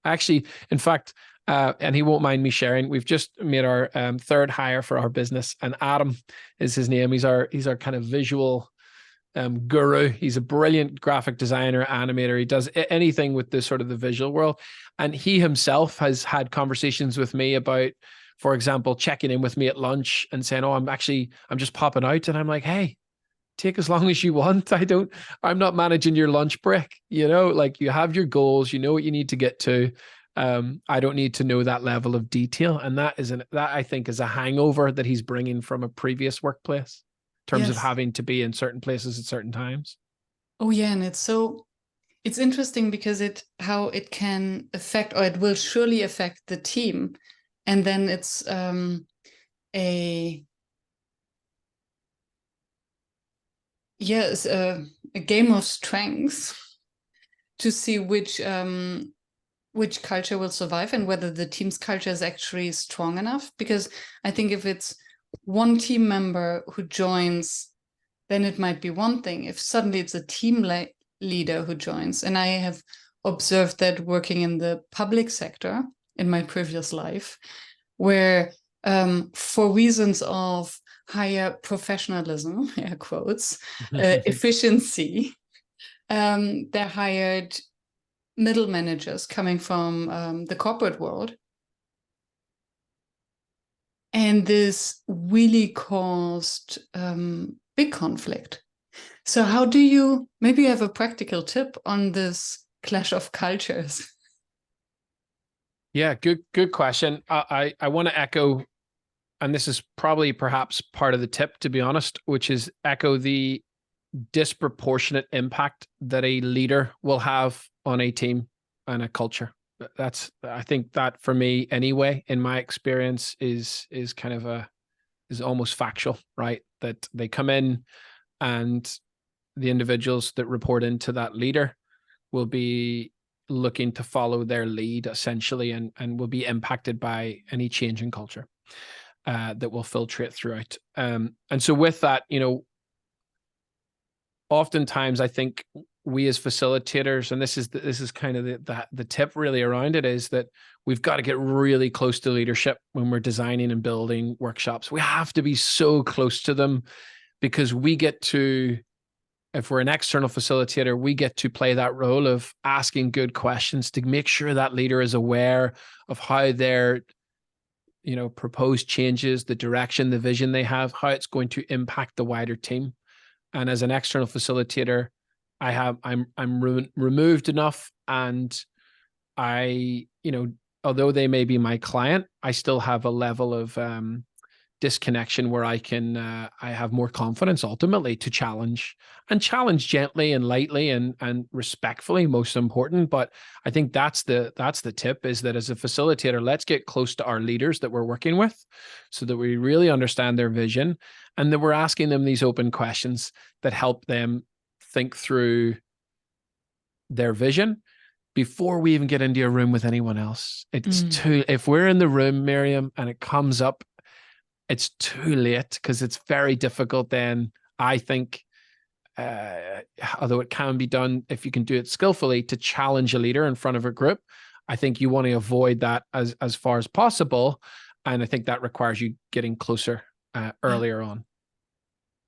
Actually, in fact, and he won't mind me sharing, we've just made our third hire for our business, and Adam is his name. He's our kind of visual guru. He's a brilliant graphic designer, animator. He does anything with the sort of the visual world. And he himself has had conversations with me about, for example, checking in with me at lunch and saying, oh, I'm just popping out. And I'm like, hey, take as long as you want. I'm not managing your lunch break. Like, you have your goals, you know what you need to get to. I don't need to know that level of detail. And that I think is a hangover that he's bringing from a previous workplace, in terms of having to be in certain places at certain times. Oh yeah, and it's interesting because how it can affect, or it will surely affect the team, and then it's a game of strengths to see which culture will survive and whether the team's culture is actually strong enough. Because I think if it's one team member who joins, then it might be one thing. If suddenly it's a team leader who joins, and I have observed that working in the public sector in my previous life, where for reasons of higher professionalism, air quotes, efficiency, they hired middle managers coming from the corporate world. And this really caused big conflict. So how do you, maybe you have a practical tip on this clash of cultures? Yeah, good question. I want to echo, and this is probably perhaps part of the tip, to be honest, which is echo the disproportionate impact that a leader will have on a team and a culture. I think that for me anyway, in my experience, is kind of is almost factual, right? That they come in and the individuals that report into that leader will be looking to follow their lead essentially, and will be impacted by any change in culture that will filtrate throughout. And so with that, oftentimes I think we as facilitators, and this is kind of the tip really around it, is that we've got to get really close to leadership when we're designing and building workshops. We have to be so close to them, because we get to, if we're an external facilitator, we get to play that role of asking good questions to make sure that leader is aware of how their proposed changes, the direction, the vision they have, how it's going to impact the wider team. And as an external facilitator, I'm removed enough, and although they may be my client, I still have a level of disconnection where I have more confidence ultimately to challenge gently and lightly and respectfully, most important. But I think that's the tip, is that as a facilitator, let's get close to our leaders that we're working with, so that we really understand their vision, and that we're asking them these open questions that help them think through their vision before we even get into a room with anyone else. If we're in the room, Miriam, and it comes up, it's too late, because it's very difficult then, I think, although it can be done if you can do it skillfully, to challenge a leader in front of a group. I think you want to avoid that as far as possible. And I think that requires you getting closer earlier on.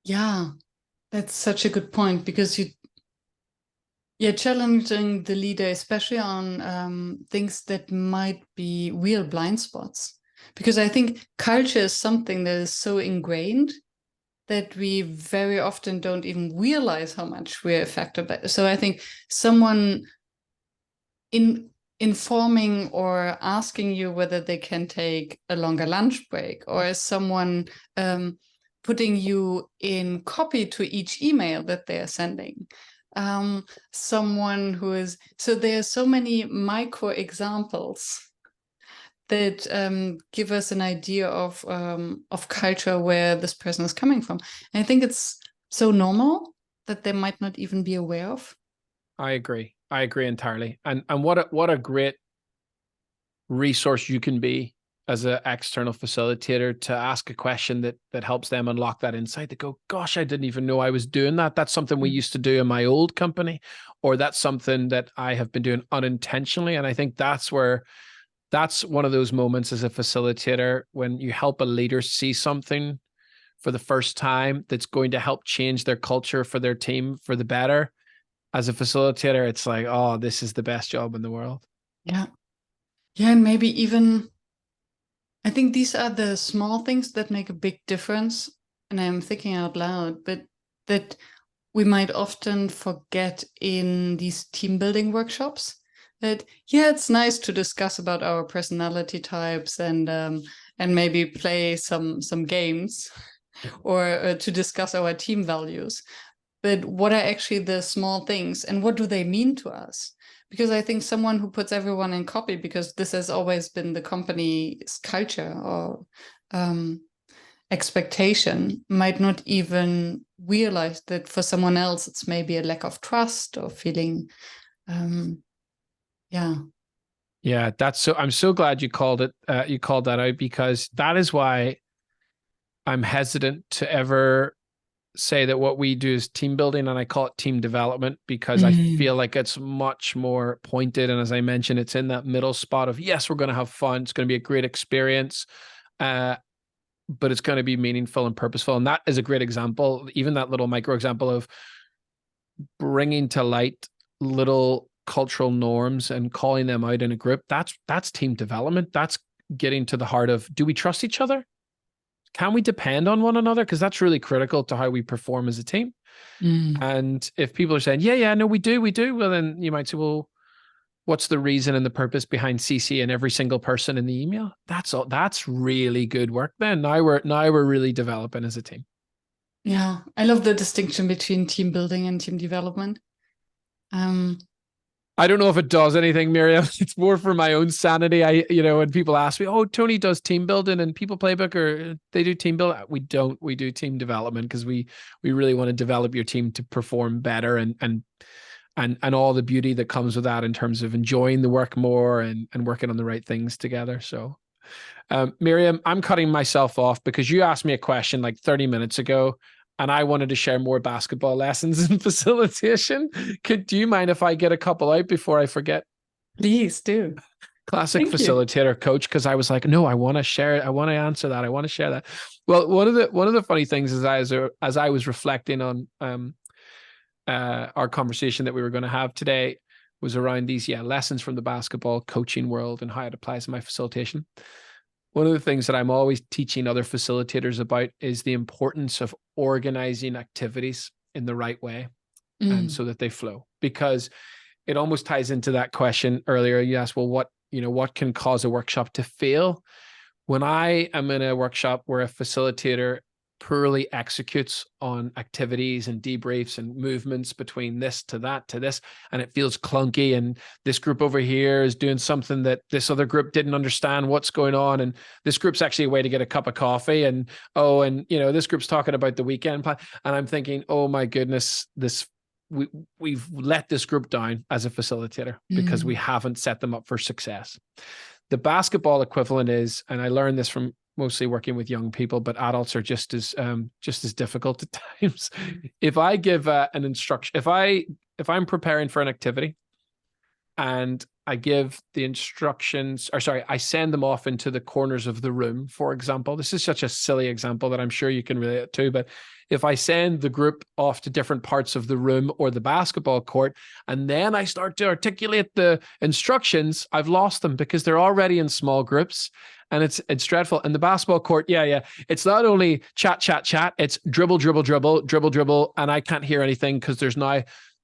Yeah, that's such a good point, because you're challenging the leader, especially on things that might be real blind spots. Because I think culture is something that is so ingrained that we very often don't even realize how much we're affected by it. So I think someone informing or asking you whether they can take a longer lunch break, or someone putting you in copy to each email that they're sending. Someone who is, so there are so many micro examples that give us an idea of culture, where this person is coming from. And I think it's so normal that they might not even be aware of. I agree entirely. And what a great resource you can be as an external facilitator to ask a question that helps them unlock that insight. They go, gosh, I didn't even know I was doing that. That's something we used to do in my old company, or that's something that I have been doing unintentionally. And I think that's one of those moments as a facilitator when you help a leader see something for the first time that's going to help change their culture for their team for the better. As a facilitator, it's like, oh, this is the best job in the world. Yeah. Yeah. And maybe even, I think these are the small things that make a big difference. And I'm thinking out loud, but that we might often forget in these team building workshops that, yeah, it's nice to discuss about our personality types and maybe play some games or to discuss our team values. But what are actually the small things and what do they mean to us? Because I think someone who puts everyone in copy, because this has always been the company's culture or expectation, might not even realize that for someone else it's maybe a lack of trust or feeling. Yeah, I'm so glad you called that out, because that is why I'm hesitant to ever say that what we do is team building, and I call it team development, because I feel like it's much more pointed. And as I mentioned, it's in that middle spot of, yes, we're going to have fun. It's going to be a great experience, but it's going to be meaningful and purposeful. And that is a great example, even that little micro example of bringing to light little cultural norms and calling them out in a group. That's team development. That's getting to the heart of, do we trust each other? Can we depend on one another? Because that's really critical to how we perform as a team. And if people are saying, yeah, no, we do. Well, then you might say, well, what's the reason and the purpose behind CC and every single person in the email? That's really good work. Then now we're really developing as a team. Yeah, I love the distinction between team building and team development. I don't know if it does anything, Miriam. It's more for my own sanity. When people ask me, oh, Tony does team building and people Playbook, or they do team building. We don't. We do team development because we really want to develop your team to perform better and all the beauty that comes with that in terms of enjoying the work more and working on the right things together. So, Miriam, I'm cutting myself off because you asked me a question like 30 minutes ago, and I wanted to share more basketball lessons in facilitation. Do you mind if I get a couple out before I forget? Please do. Classic facilitator coach, because I was like, no, I want to share it. I want to answer that. I want to share that. Well, one of the funny things is as I was reflecting on our conversation that we were going to have today was around these lessons from the basketball coaching world and how it applies in my facilitation. One of the things that I'm always teaching other facilitators about is the importance of organizing activities in the right way and so that they flow, because it almost ties into that question earlier. You asked, well, what can cause a workshop to fail? When I am in a workshop where a facilitator poorly executes on activities and debriefs and movements between this to that to this, and it feels clunky, and this group over here is doing something that this other group didn't understand what's going on, and this group's actually a way to get a cup of coffee, and this group's talking about the weekend plan, and I'm thinking, oh my goodness, we've let this group down as a facilitator because we haven't set them up for success. The basketball equivalent is, and I learned this from mostly working with young people, but adults are just as difficult at times. If I give an instruction, if I'm preparing for an activity and I give the instructions, I send them off into the corners of the room, for example. This is such a silly example that I'm sure you can relate to, but if I send the group off to different parts of the room or the basketball court, and then I start to articulate the instructions, I've lost them because they're already in small groups. And it's dreadful. And the basketball court, it's not only chat, it's dribble, and I can't hear anything because there's now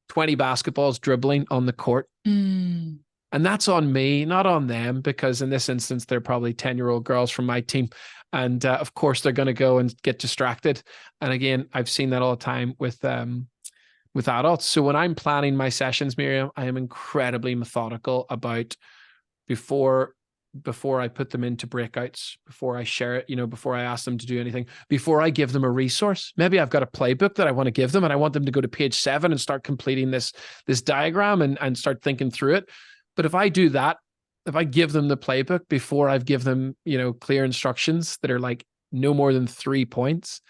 20 basketballs dribbling on the court. And that's on me, not on them, because in this instance, they're probably 10-year-old girls from my team. And of course, they're going to go and get distracted. And again, I've seen that all the time with adults. So when I'm planning my sessions, Miriam, I am incredibly methodical about before I put them into breakouts, before I share it, before I ask them to do anything, before I give them a resource. Maybe I've got a playbook that I want to give them and I want them to go to page 7 and start completing this diagram and start thinking through it. But if I do that if I give them the playbook before I've give them, clear instructions that are like no more than 3 points,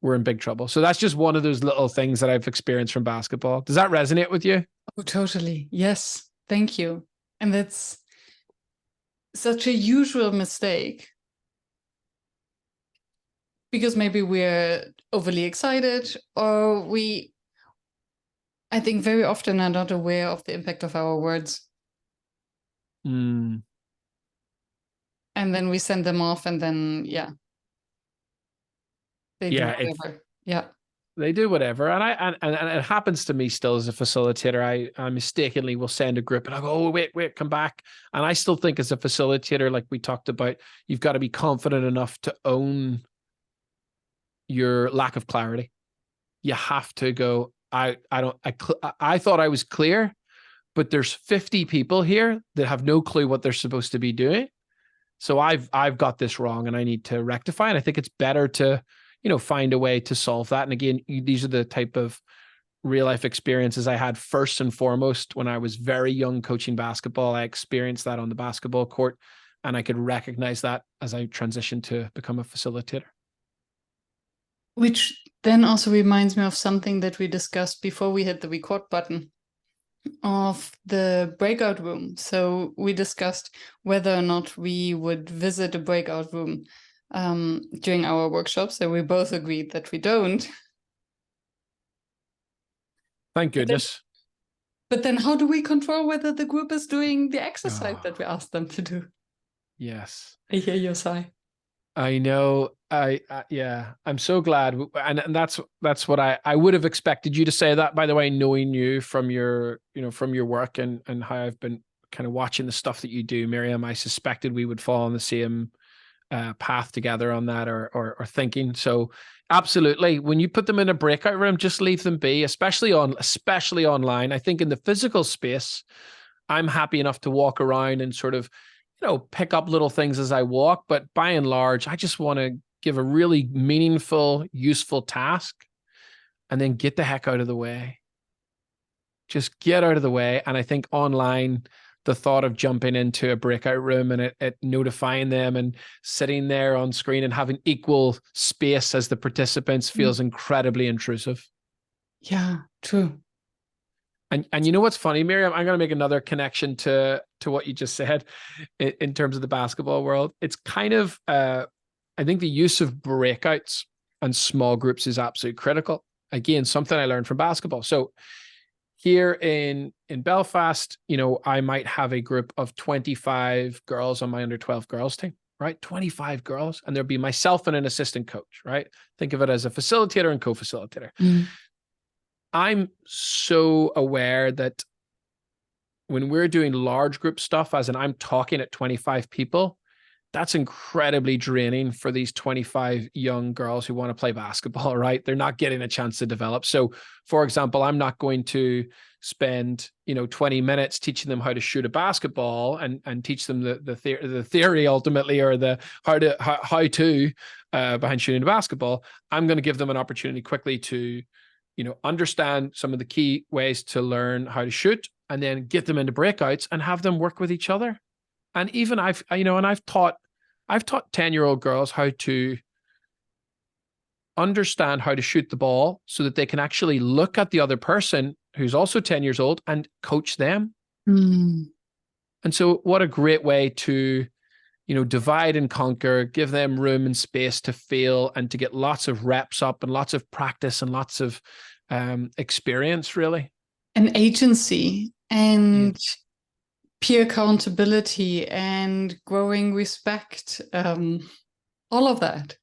we're in big trouble. So that's just one of those little things that I've experienced from basketball. Does that resonate with you? Oh, totally. Yes. Thank you. And that's such a usual mistake, because maybe we're overly excited, or I think very often are not aware of the impact of our words. Mm. And then we send them off, and then, they do whatever. They do whatever. And it happens to me still as a facilitator. I mistakenly will send a group and I go, oh, wait, come back. And I still think as a facilitator, like we talked about, you've got to be confident enough to own your lack of clarity. You have to go, I thought I was clear, but there's 50 people here that have no clue what they're supposed to be doing. So I've got this wrong and I need to rectify. And I think it's better to, find a way to solve that. And again, these are the type of real life experiences I had first and foremost when I was very young coaching basketball. I experienced that on the basketball court, and I could recognize that as I transitioned to become a facilitator. Which then also reminds me of something that we discussed before we hit the record button, of the breakout room. So we discussed whether or not we would visit a breakout room during our workshops. So we both agreed that we don't. Thank goodness. But then how do we control whether the group is doing the exercise that we asked them to do? Yes. I hear your sigh. I know. I'm so glad. And that's what I would have expected you to say that, by the way, knowing you from your work and how I've been kind of watching the stuff that you do, Miriam. I suspected we would fall on the same path together on that, or thinking. So absolutely, when you put them in a breakout room, just leave them be, especially online. I think in the physical space, I'm happy enough to walk around and sort of, pick up little things as I walk. But by and large, I just want to give a really meaningful, useful task and then get the heck out of the way. Just get out of the way. And I think online, the thought of jumping into a breakout room and it notifying them and sitting there on screen and having equal space as the participants feels incredibly intrusive. Yeah, true. And you know what's funny, Miriam? I'm going to make another connection to what you just said in terms of the basketball world. It's kind of, I think the use of breakouts and small groups is absolutely critical. Again, something I learned from basketball. So here in Belfast, I might have a group of 25 girls on my under 12 girls team, right? 25 girls. And there'll be myself and an assistant coach, right? Think of it as a facilitator and co-facilitator. I'm so aware that when we're doing large group stuff, as in I'm talking at 25 people, that's incredibly draining for these 25 young girls who want to play basketball, right? They're not getting a chance to develop. So, for example, I'm not going to spend, 20 minutes teaching them how to shoot a basketball and teach them the theory ultimately, or the how to behind shooting a basketball. I'm going to give them an opportunity quickly to, understand some of the key ways to learn how to shoot, and then get them into breakouts and have them work with each other. And even I've taught 10-year-old girls how to understand how to shoot the ball so that they can actually look at the other person who's also 10 years old and coach them. And so what a great way to, divide and conquer, give them room and space to fail and to get lots of reps up and lots of practice and lots of experience, really. And agency and peer accountability and growing respect, all of that.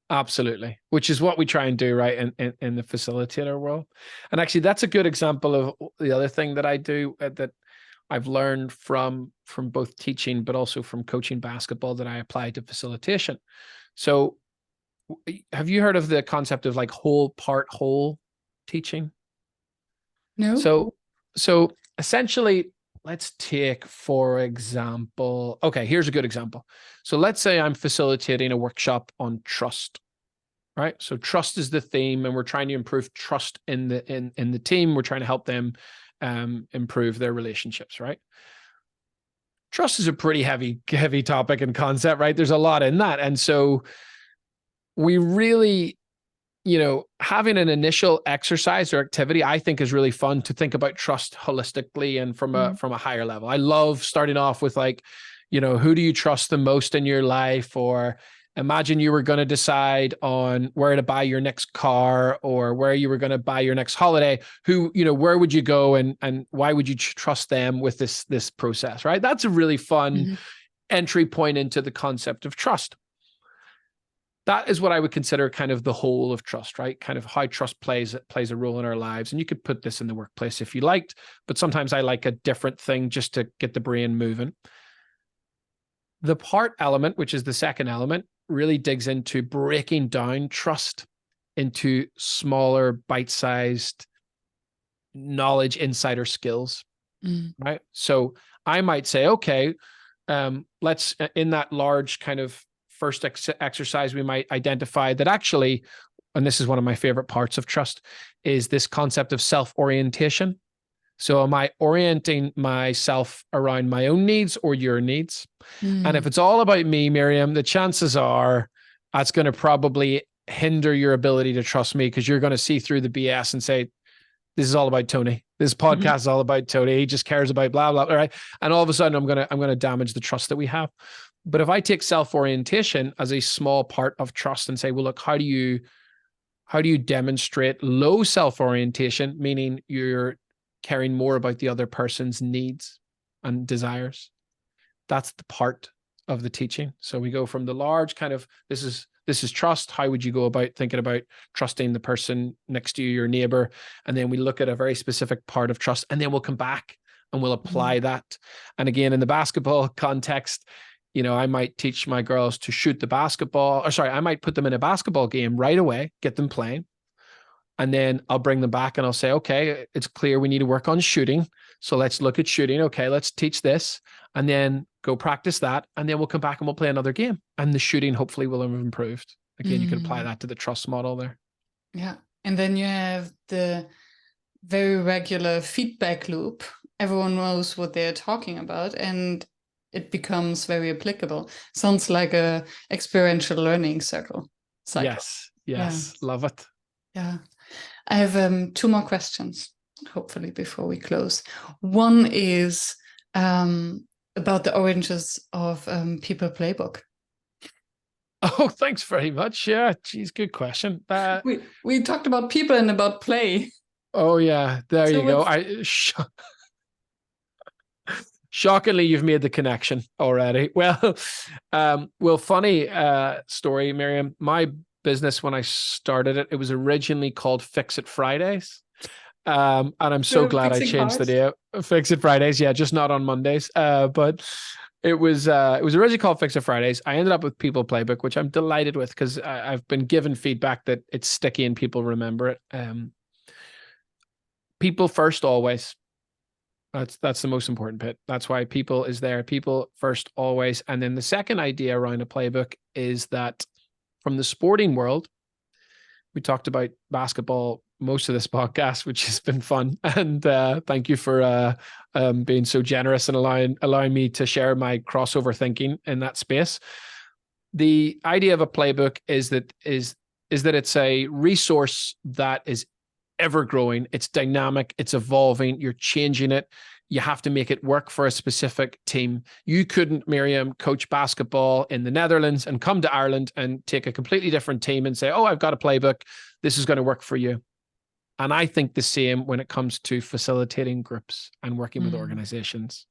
Absolutely. Which is what we try and do, right, in the facilitator world. And actually, that's a good example of the other thing that I do that I've learned from both teaching, but also from coaching basketball that I apply to facilitation. So have you heard of the concept of like whole part whole teaching? No. So essentially, let's take, for example, okay, here's a good example. So let's say I'm facilitating a workshop on trust, right? So trust is the theme, and we're trying to improve trust in the team. We're trying to help them improve their relationships, right? trust is a pretty heavy topic and concept, right? There's a lot in that. And so we really, having an initial exercise or activity, I think is really fun to think about trust holistically and from a higher level. I love starting off with like, who do you trust the most in your life? Or imagine you were going to decide on where to buy your next car or where you were going to buy your next holiday. Where would you go and why would you trust them with this process, right? That's a really fun entry point into the concept of trust. That is what I would consider kind of the whole of trust, right? Kind of how trust plays a role in our lives. And you could put this in the workplace if you liked, but sometimes I like a different thing just to get the brain moving. The part element, which is the second element, really digs into breaking down trust into smaller, bite-sized knowledge, insider skills, right? So I might say, okay, let's, in that large kind of first exercise, we might identify that actually, and this is one of my favorite parts of trust, is this concept of self-orientation. So am I orienting myself around my own needs or your needs? And if it's all about me, Miriam, the chances are that's going to probably hinder your ability to trust me, because you're going to see through the BS and say, this is all about Tony. This podcast is all about Tony. He just cares about blah, blah, right? And all of a sudden I'm going to damage the trust that we have. But if I take self-orientation as a small part of trust and say, well, look, how do you demonstrate low self-orientation, meaning you're caring more about the other person's needs and desires? That's the part of the teaching. So we go from the large kind of, this is trust. How would you go about thinking about trusting the person next to you, your neighbor? And then we look at a very specific part of trust, and then we'll come back and we'll apply that. And again, in the basketball context, I might teach my girls to shoot the basketball, I might put them in a basketball game right away, get them playing. And then I'll bring them back and I'll say, okay, it's clear we need to work on shooting. So let's look at shooting. Okay, let's teach this and then go practice that. And then we'll come back and we'll play another game. And the shooting hopefully will have improved. Again, you can apply that to the trust model there. Yeah. And then you have the very regular feedback loop. Everyone knows what they're talking about and it becomes very applicable. Sounds like a experiential learning cycle. Yes. Yeah. Love it. Yeah. I have 2 more questions, hopefully, before we close. One is about the origins of People Playbook. Oh, thanks very much. Yeah, geez, good question. We talked about people and about play. Oh yeah, there you go. Shockingly, you've made the connection already. Well, funny story, Miriam. My business, when I started it, it was originally called Fix It Fridays. And I'm so glad I changed the name. Fix It Fridays. Yeah, just not on Mondays. But it was originally called Fix It Fridays. I ended up with People Playbook, which I'm delighted with because I've been given feedback that it's sticky and people remember it. People first always. That's the most important bit. That's why people is there. People first always. And then the second idea around a playbook is that from the sporting world, we talked about basketball most of this podcast, which has been fun. And thank you for being so generous and allowing me to share my crossover thinking in that space. The idea of a playbook is that it's a resource that is ever growing. It's dynamic. It's evolving. You're changing it. You have to make it work for a specific team. You couldn't, Miriam, coach basketball in the Netherlands and come to Ireland and take a completely different team and say, oh, I've got a playbook. This is going to work for you. And I think the same when it comes to facilitating groups and working with organizations.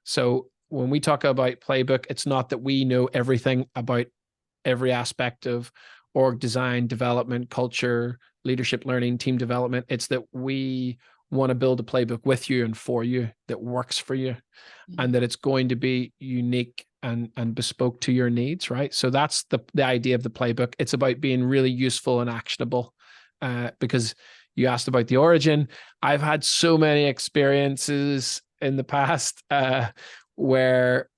So when we talk about playbook, it's not that we know everything about every aspect of org design, development, culture, leadership, learning, team development. It's that we want to build a playbook with you and for you that works for you and that it's going to be unique and bespoke to your needs, right? So that's the idea of the playbook. It's about being really useful and actionable because you asked about the origin. I've had so many experiences in the past where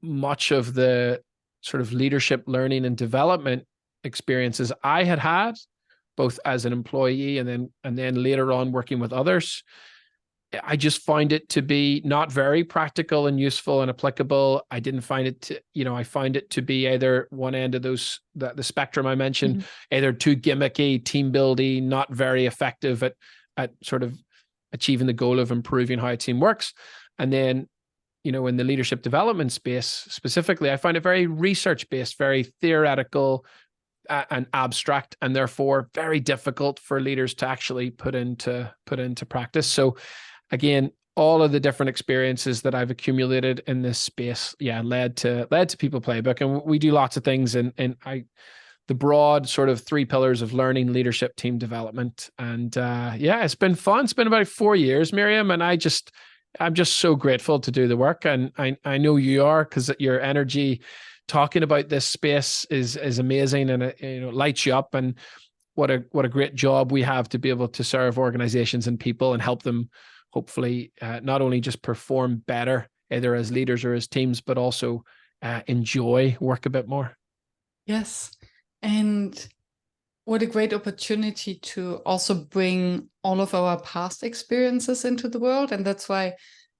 much of the sort of leadership, learning, and development experiences I had, both as an employee and then later on working with others, I just find it to be not very practical and useful and applicable. I didn't find it to, I find it to be either one end of the spectrum I mentioned, either too gimmicky, team building, not very effective at sort of achieving the goal of improving how a team works. And then, in the leadership development space specifically, I find it very research-based, very theoretical, and abstract, and therefore very difficult for leaders to actually put into practice. So again, all of the different experiences that I've accumulated in this space, led to People Playbook. And we do lots of things in the broad sort of 3 pillars of learning, leadership, team development. And it's been fun. It's been about 4 years, Miriam, and I'm just so grateful to do the work. And I know you are, because your energy talking about this space is amazing, and it lights you up. And what a great job we have to be able to serve organizations and people and help them hopefully not only just perform better, either as leaders or as teams, but also enjoy work a bit more. Yes. And what a great opportunity to also bring all of our past experiences into the world. And that's why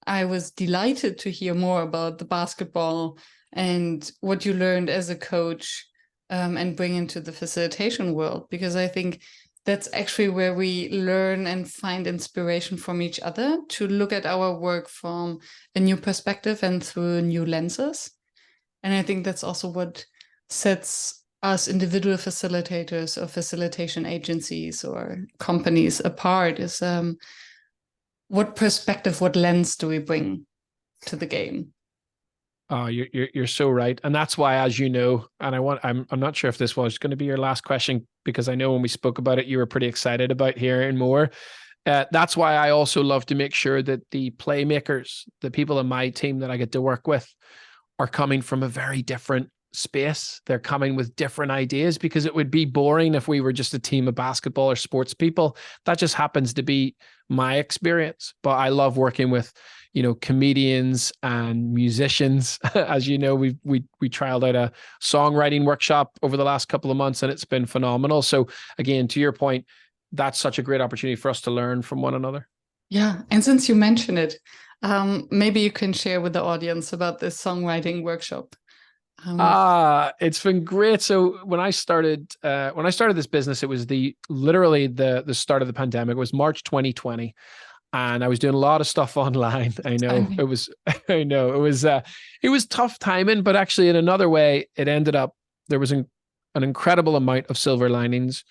I was delighted to hear more about the basketball and what you learned as a coach, and bring into the facilitation world, because I think that's actually where we learn and find inspiration from each other to look at our work from a new perspective and through new lenses. And I think that's also what sets us individual facilitators or facilitation agencies or companies apart, is what perspective, what lens do we bring to the game? Oh, you're so right. And that's why, as you know, and I'm not sure if this was going to be your last question, because I know when we spoke about it, you were pretty excited about hearing more. That's why I also love to make sure that the playmakers, the people in my team that I get to work with, are coming from a very different space. They're coming with different ideas, because it would be boring if we were just a team of basketball or sports people. That just happens to be my experience. But I love working with, comedians and musicians. As you know, we trialed out a songwriting workshop over the last couple of months, and it's been phenomenal. So again, to your point, that's such a great opportunity for us to learn from one another. Yeah. And since you mentioned it, maybe you can share with the audience about this songwriting workshop. It's been great. So when I started this business, it was literally the start of the pandemic. It was March 2020. And I was doing a lot of stuff online. I know it was tough timing, but actually in another way, it ended up, there was an incredible amount of silver linings,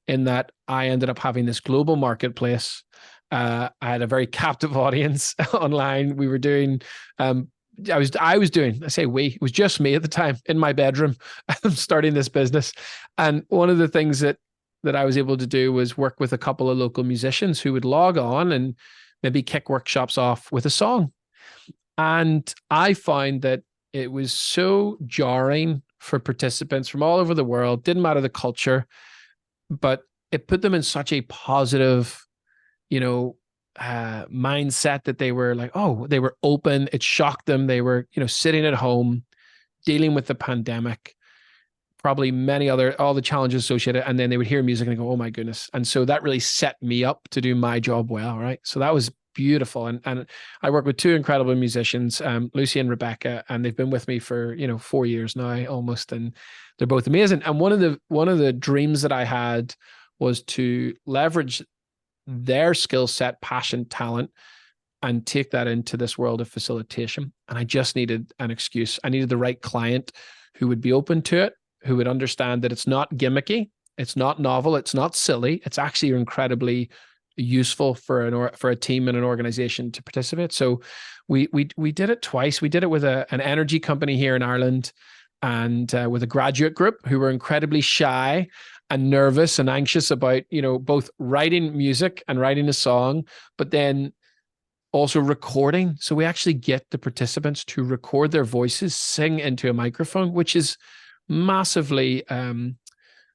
in that I ended up having this global marketplace. I had a very captive audience online. We were doing, it was just me at the time in my bedroom starting this business. And one of the things that I was able to do was work with a couple of local musicians who would log on and maybe kick workshops off with a song. And I find that it was so jarring for participants from all over the world, didn't matter the culture, but it put them in such a positive, mindset, that they were like, oh, they were open. It shocked them. They were, sitting at home, dealing with the pandemic, probably all the challenges associated. And then they would hear music and go, oh my goodness. And so that really set me up to do my job well. Right. So that was beautiful. And I work with 2 incredible musicians, Lucy and Rebecca, and they've been with me for, 4 years now almost. And they're both amazing. And one of the dreams that I had was to leverage their skill set, passion, talent, and take that into this world of facilitation. And I just needed an excuse. I needed the right client who would be open to it, who would understand that it's not gimmicky, it's not novel, it's not silly. It's actually incredibly useful for a team and an organization to participate. So we did it twice. We did it with an energy company here in Ireland, and with a graduate group who were incredibly shy and nervous and anxious about, both writing music and writing a song, but then also recording. So we actually get the participants to record their voices, sing into a microphone, which is massively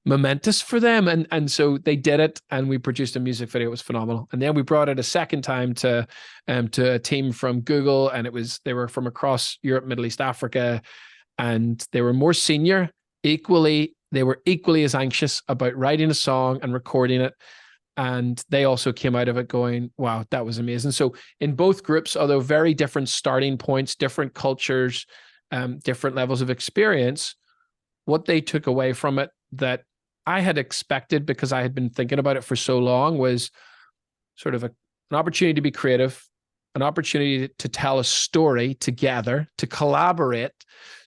momentous for them. And so they did it, and we produced a music video. It was phenomenal. And then we brought it a second time to a team from Google, and they were from across Europe, Middle East, Africa, and they were more senior. They were equally as anxious about writing a song and recording it. And they also came out of it going, wow, that was amazing. So in both groups, although very different starting points, different cultures, different levels of experience, what they took away from it that I had expected because I had been thinking about it for so long was sort of an opportunity to be creative, an opportunity to tell a story together, to collaborate,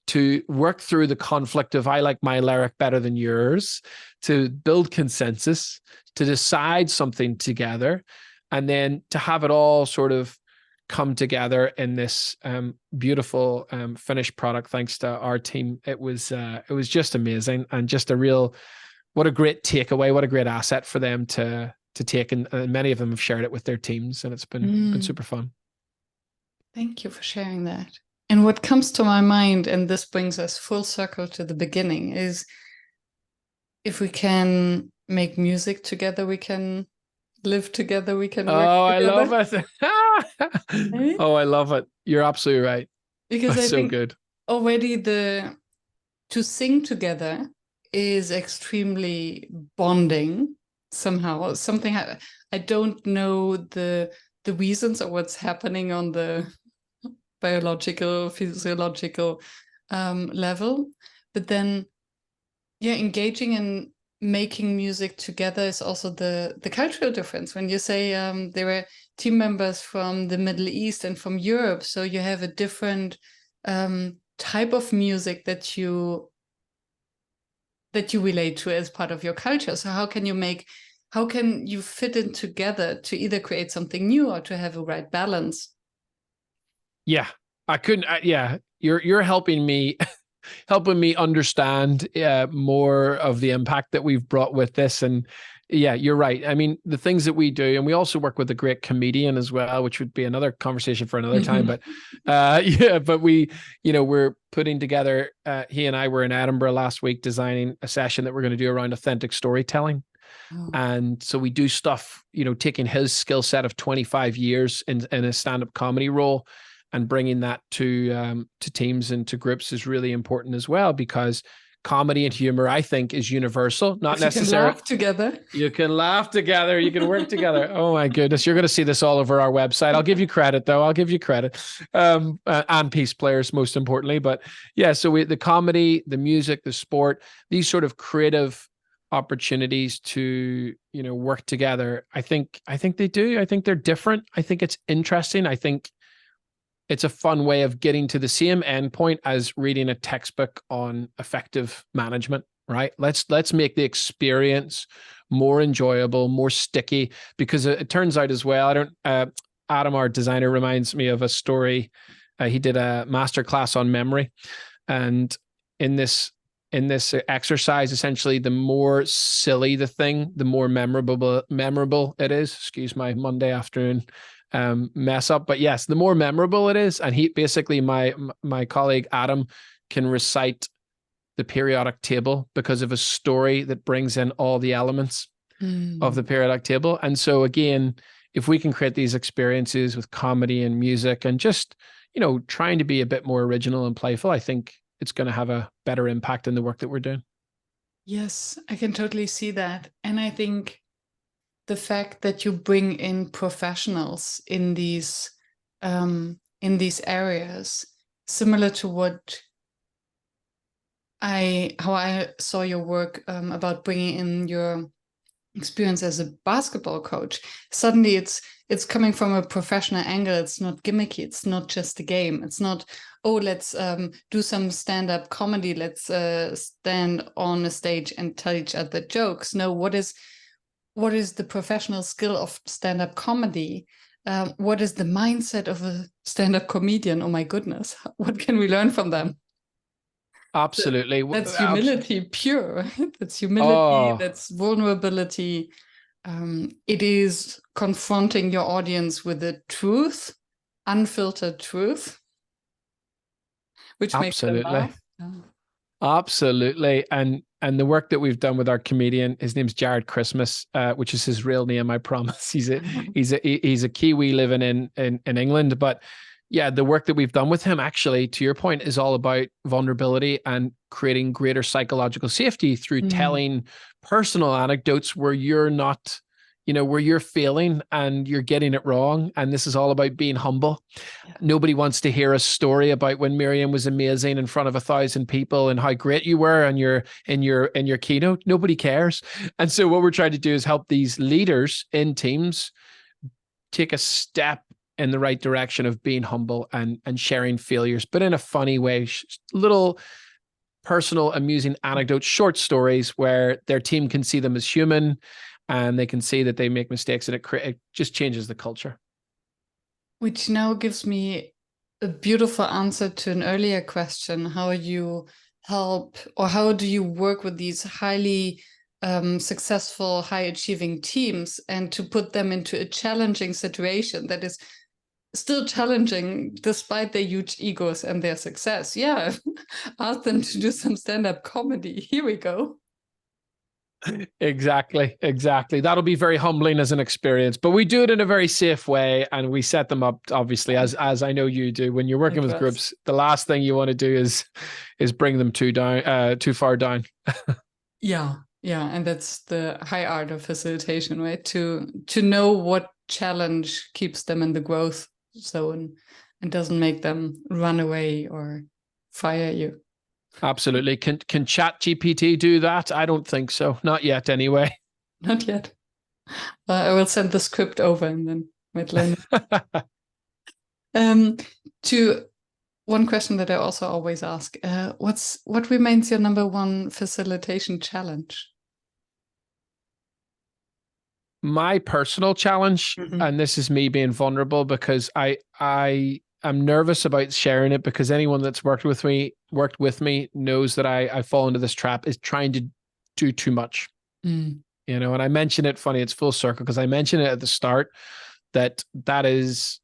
to work through the conflict of I like my lyric better than yours, to build consensus, to decide something together, and then to have it all sort of come together in this beautiful finished product thanks to our team. It was just amazing, and just what a great takeaway, what a great asset for them to take, and many of them have shared it with their teams, and it's been super fun. Thank you for sharing that. And what comes to my mind, and this brings us full circle to the beginning, is if we can make music together, we can live together, we can work together. I love it. Right? Oh, I love it. You're absolutely right. Because That's I so think good. already to sing together is extremely bonding somehow. Something I don't know the reasons or what's happening on the biological, physiological level, but then engaging in making music together is also the cultural difference. When you say there were team members from the Middle East and from Europe, so you have a different type of music that you relate to as part of your culture. So how can you fit in together to either create something new or to have a right balance? Yeah, I couldn't. Yeah, you're helping me understand more of the impact that we've brought with this. And yeah, you're right. I mean, the things that we do, and we also work with a great comedian as well, which would be another conversation for another time. But but we're putting together, he and I were in Edinburgh last week designing a session that we're going to do around authentic storytelling. Oh. And so we do stuff, taking his skill set of 25 years in a stand-up comedy role and bringing that to teams and to groups is really important as well, because comedy and humor, I think, is universal, not necessarily. You can laugh together. You can laugh together. You can work together. Oh my goodness. You're going to see this all over our website. I'll give you credit though. I'll give you credit. And Peace Players, most importantly. But yeah, so the comedy, the music, the sport, these sort of creative opportunities to, work together. I think they do. I think they're different. I think it's interesting. I think it's a fun way of getting to the same endpoint as reading a textbook on effective management, right? Let's make the experience more enjoyable, more sticky, because it turns out as well, Adam, our designer, reminds me of a story. He did a masterclass on memory. And in this exercise, essentially, the more silly the thing, the more memorable it is. Excuse my Monday afternoon mess up, but yes, the more memorable it is. And he basically, my colleague Adam, can recite the periodic table because of a story that brings in all the elements of the periodic table. And so again, if we can create these experiences with comedy and music and just, trying to be a bit more original and playful, I think it's going to have a better impact in the work that we're doing. Yes, I can totally see that. And I think the fact that you bring in professionals in these areas, similar to how I saw your work about bringing in your experience as a basketball coach. Suddenly, it's coming from a professional angle. It's not gimmicky. It's not just a game. It's not, oh, let's do some stand-up comedy. Let's stand on a stage and tell each other jokes. No, what is the professional skill of stand-up comedy? What is the mindset of a stand-up comedian? Oh my goodness, what can we learn from them? Absolutely. That's humility pure. That's humility, that's vulnerability. It is confronting your audience with the truth, unfiltered truth, which makes them laugh. Absolutely. And the work that we've done with our comedian, his name's Jared Christmas, which is his real name, I promise. He's a Kiwi living in England. But yeah, the work that we've done with him, actually, to your point, is all about vulnerability and creating greater psychological safety through telling personal anecdotes where you're not where you're failing and you're getting it wrong. And this is all about being humble. Yeah. Nobody wants to hear a story about when Miriam was amazing in front of 1,000 people and how great you were in your keynote. Nobody cares. And so what we're trying to do is help these leaders in teams take a step in the right direction of being humble and sharing failures, but in a funny way, little personal, amusing anecdotes, short stories where their team can see them as human and they can see that they make mistakes, and it just changes the culture. Which now gives me a beautiful answer to an earlier question, how you help, or how do you work with these highly successful, high-achieving teams and to put them into a challenging situation that is still challenging despite their huge egos and their success. Yeah, ask them to do some stand-up comedy. Here we go. Exactly. That'll be very humbling as an experience, but we do it in a very safe way, and we set them up, obviously, as I know you do. When you're working with groups, the last thing you want to do is bring them too far down. Yeah, and that's the high art of facilitation, right? To know what challenge keeps them in the growth zone and doesn't make them run away or fire you. Absolutely. Can ChatGPT do that? I don't think so. Not yet, anyway. Not yet. I will send the script over and then might learn. To one question that I also always ask: what remains your number one facilitation challenge? My personal challenge, and this is me being vulnerable because I'm nervous about sharing it, because anyone that's worked with me knows that I fall into this trap, is trying to do too much. And I mention it, funny, it's full circle, because I mentioned it at the start, that is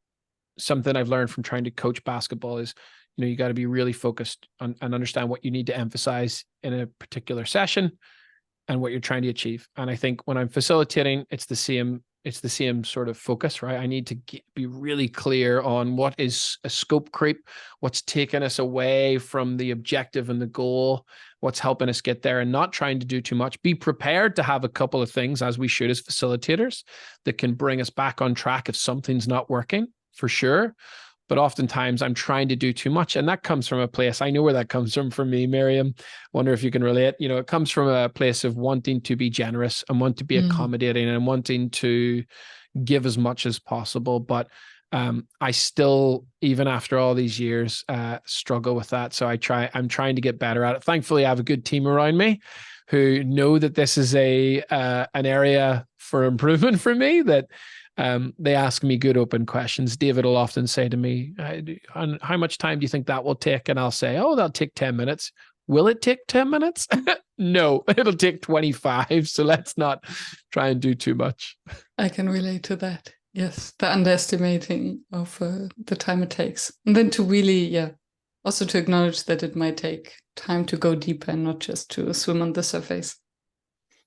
something I've learned from trying to coach basketball is, you got to be really focused on and understand what you need to emphasize in a particular session and what you're trying to achieve. And I think when I'm facilitating, it's the same sort of focus, right? I need to be really clear on what is a scope creep, what's taking us away from the objective and the goal, what's helping us get there, and not trying to do too much. Be prepared to have a couple of things, as we should as facilitators, that can bring us back on track if something's not working, for sure. But oftentimes I'm trying to do too much. And that comes from a place, I know where that comes from me, Miriam. Wonder if you can relate. It comes from a place of wanting to be generous and want to be accommodating and wanting to give as much as possible. But I still, even after all these years, struggle with that. So I'm trying to get better at it. Thankfully, I have a good team around me who know that this is an area for improvement for me, that they ask me good open questions. David will often say to me, how much time do you think that will take? And I'll say, that'll take 10 minutes. Will it take 10 minutes? No, it'll take 25. So let's not try and do too much. I can relate to that. Yes, the underestimating of the time it takes. And then to really, also to acknowledge that it might take time to go deeper and not just to swim on the surface.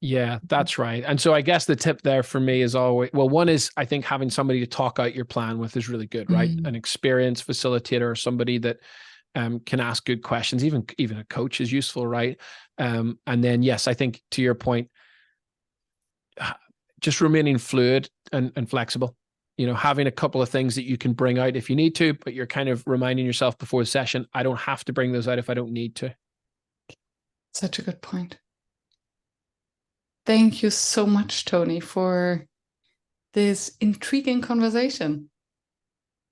Yeah, that's right. And so I guess the tip there for me is always, well, one is, I think having somebody to talk out your plan with is really good, right? An experienced facilitator or somebody that can ask good questions. Even a coach is useful, right? And then, yes, I think to your point, just remaining fluid and flexible, having a couple of things that you can bring out if you need to, but you're kind of reminding yourself before the session, I don't have to bring those out if I don't need to. Such a good point. Thank you so much, Tony, for this intriguing conversation.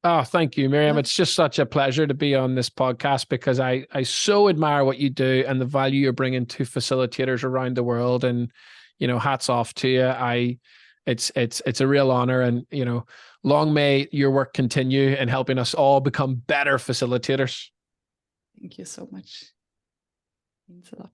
Oh, thank you, Miriam. It's just such a pleasure to be on this podcast, because I so admire what you do and the value you're bringing to facilitators around the world. And, hats off to you. It's a real honor, and, long may your work continue in helping us all become better facilitators. Thank you so much. Means a lot.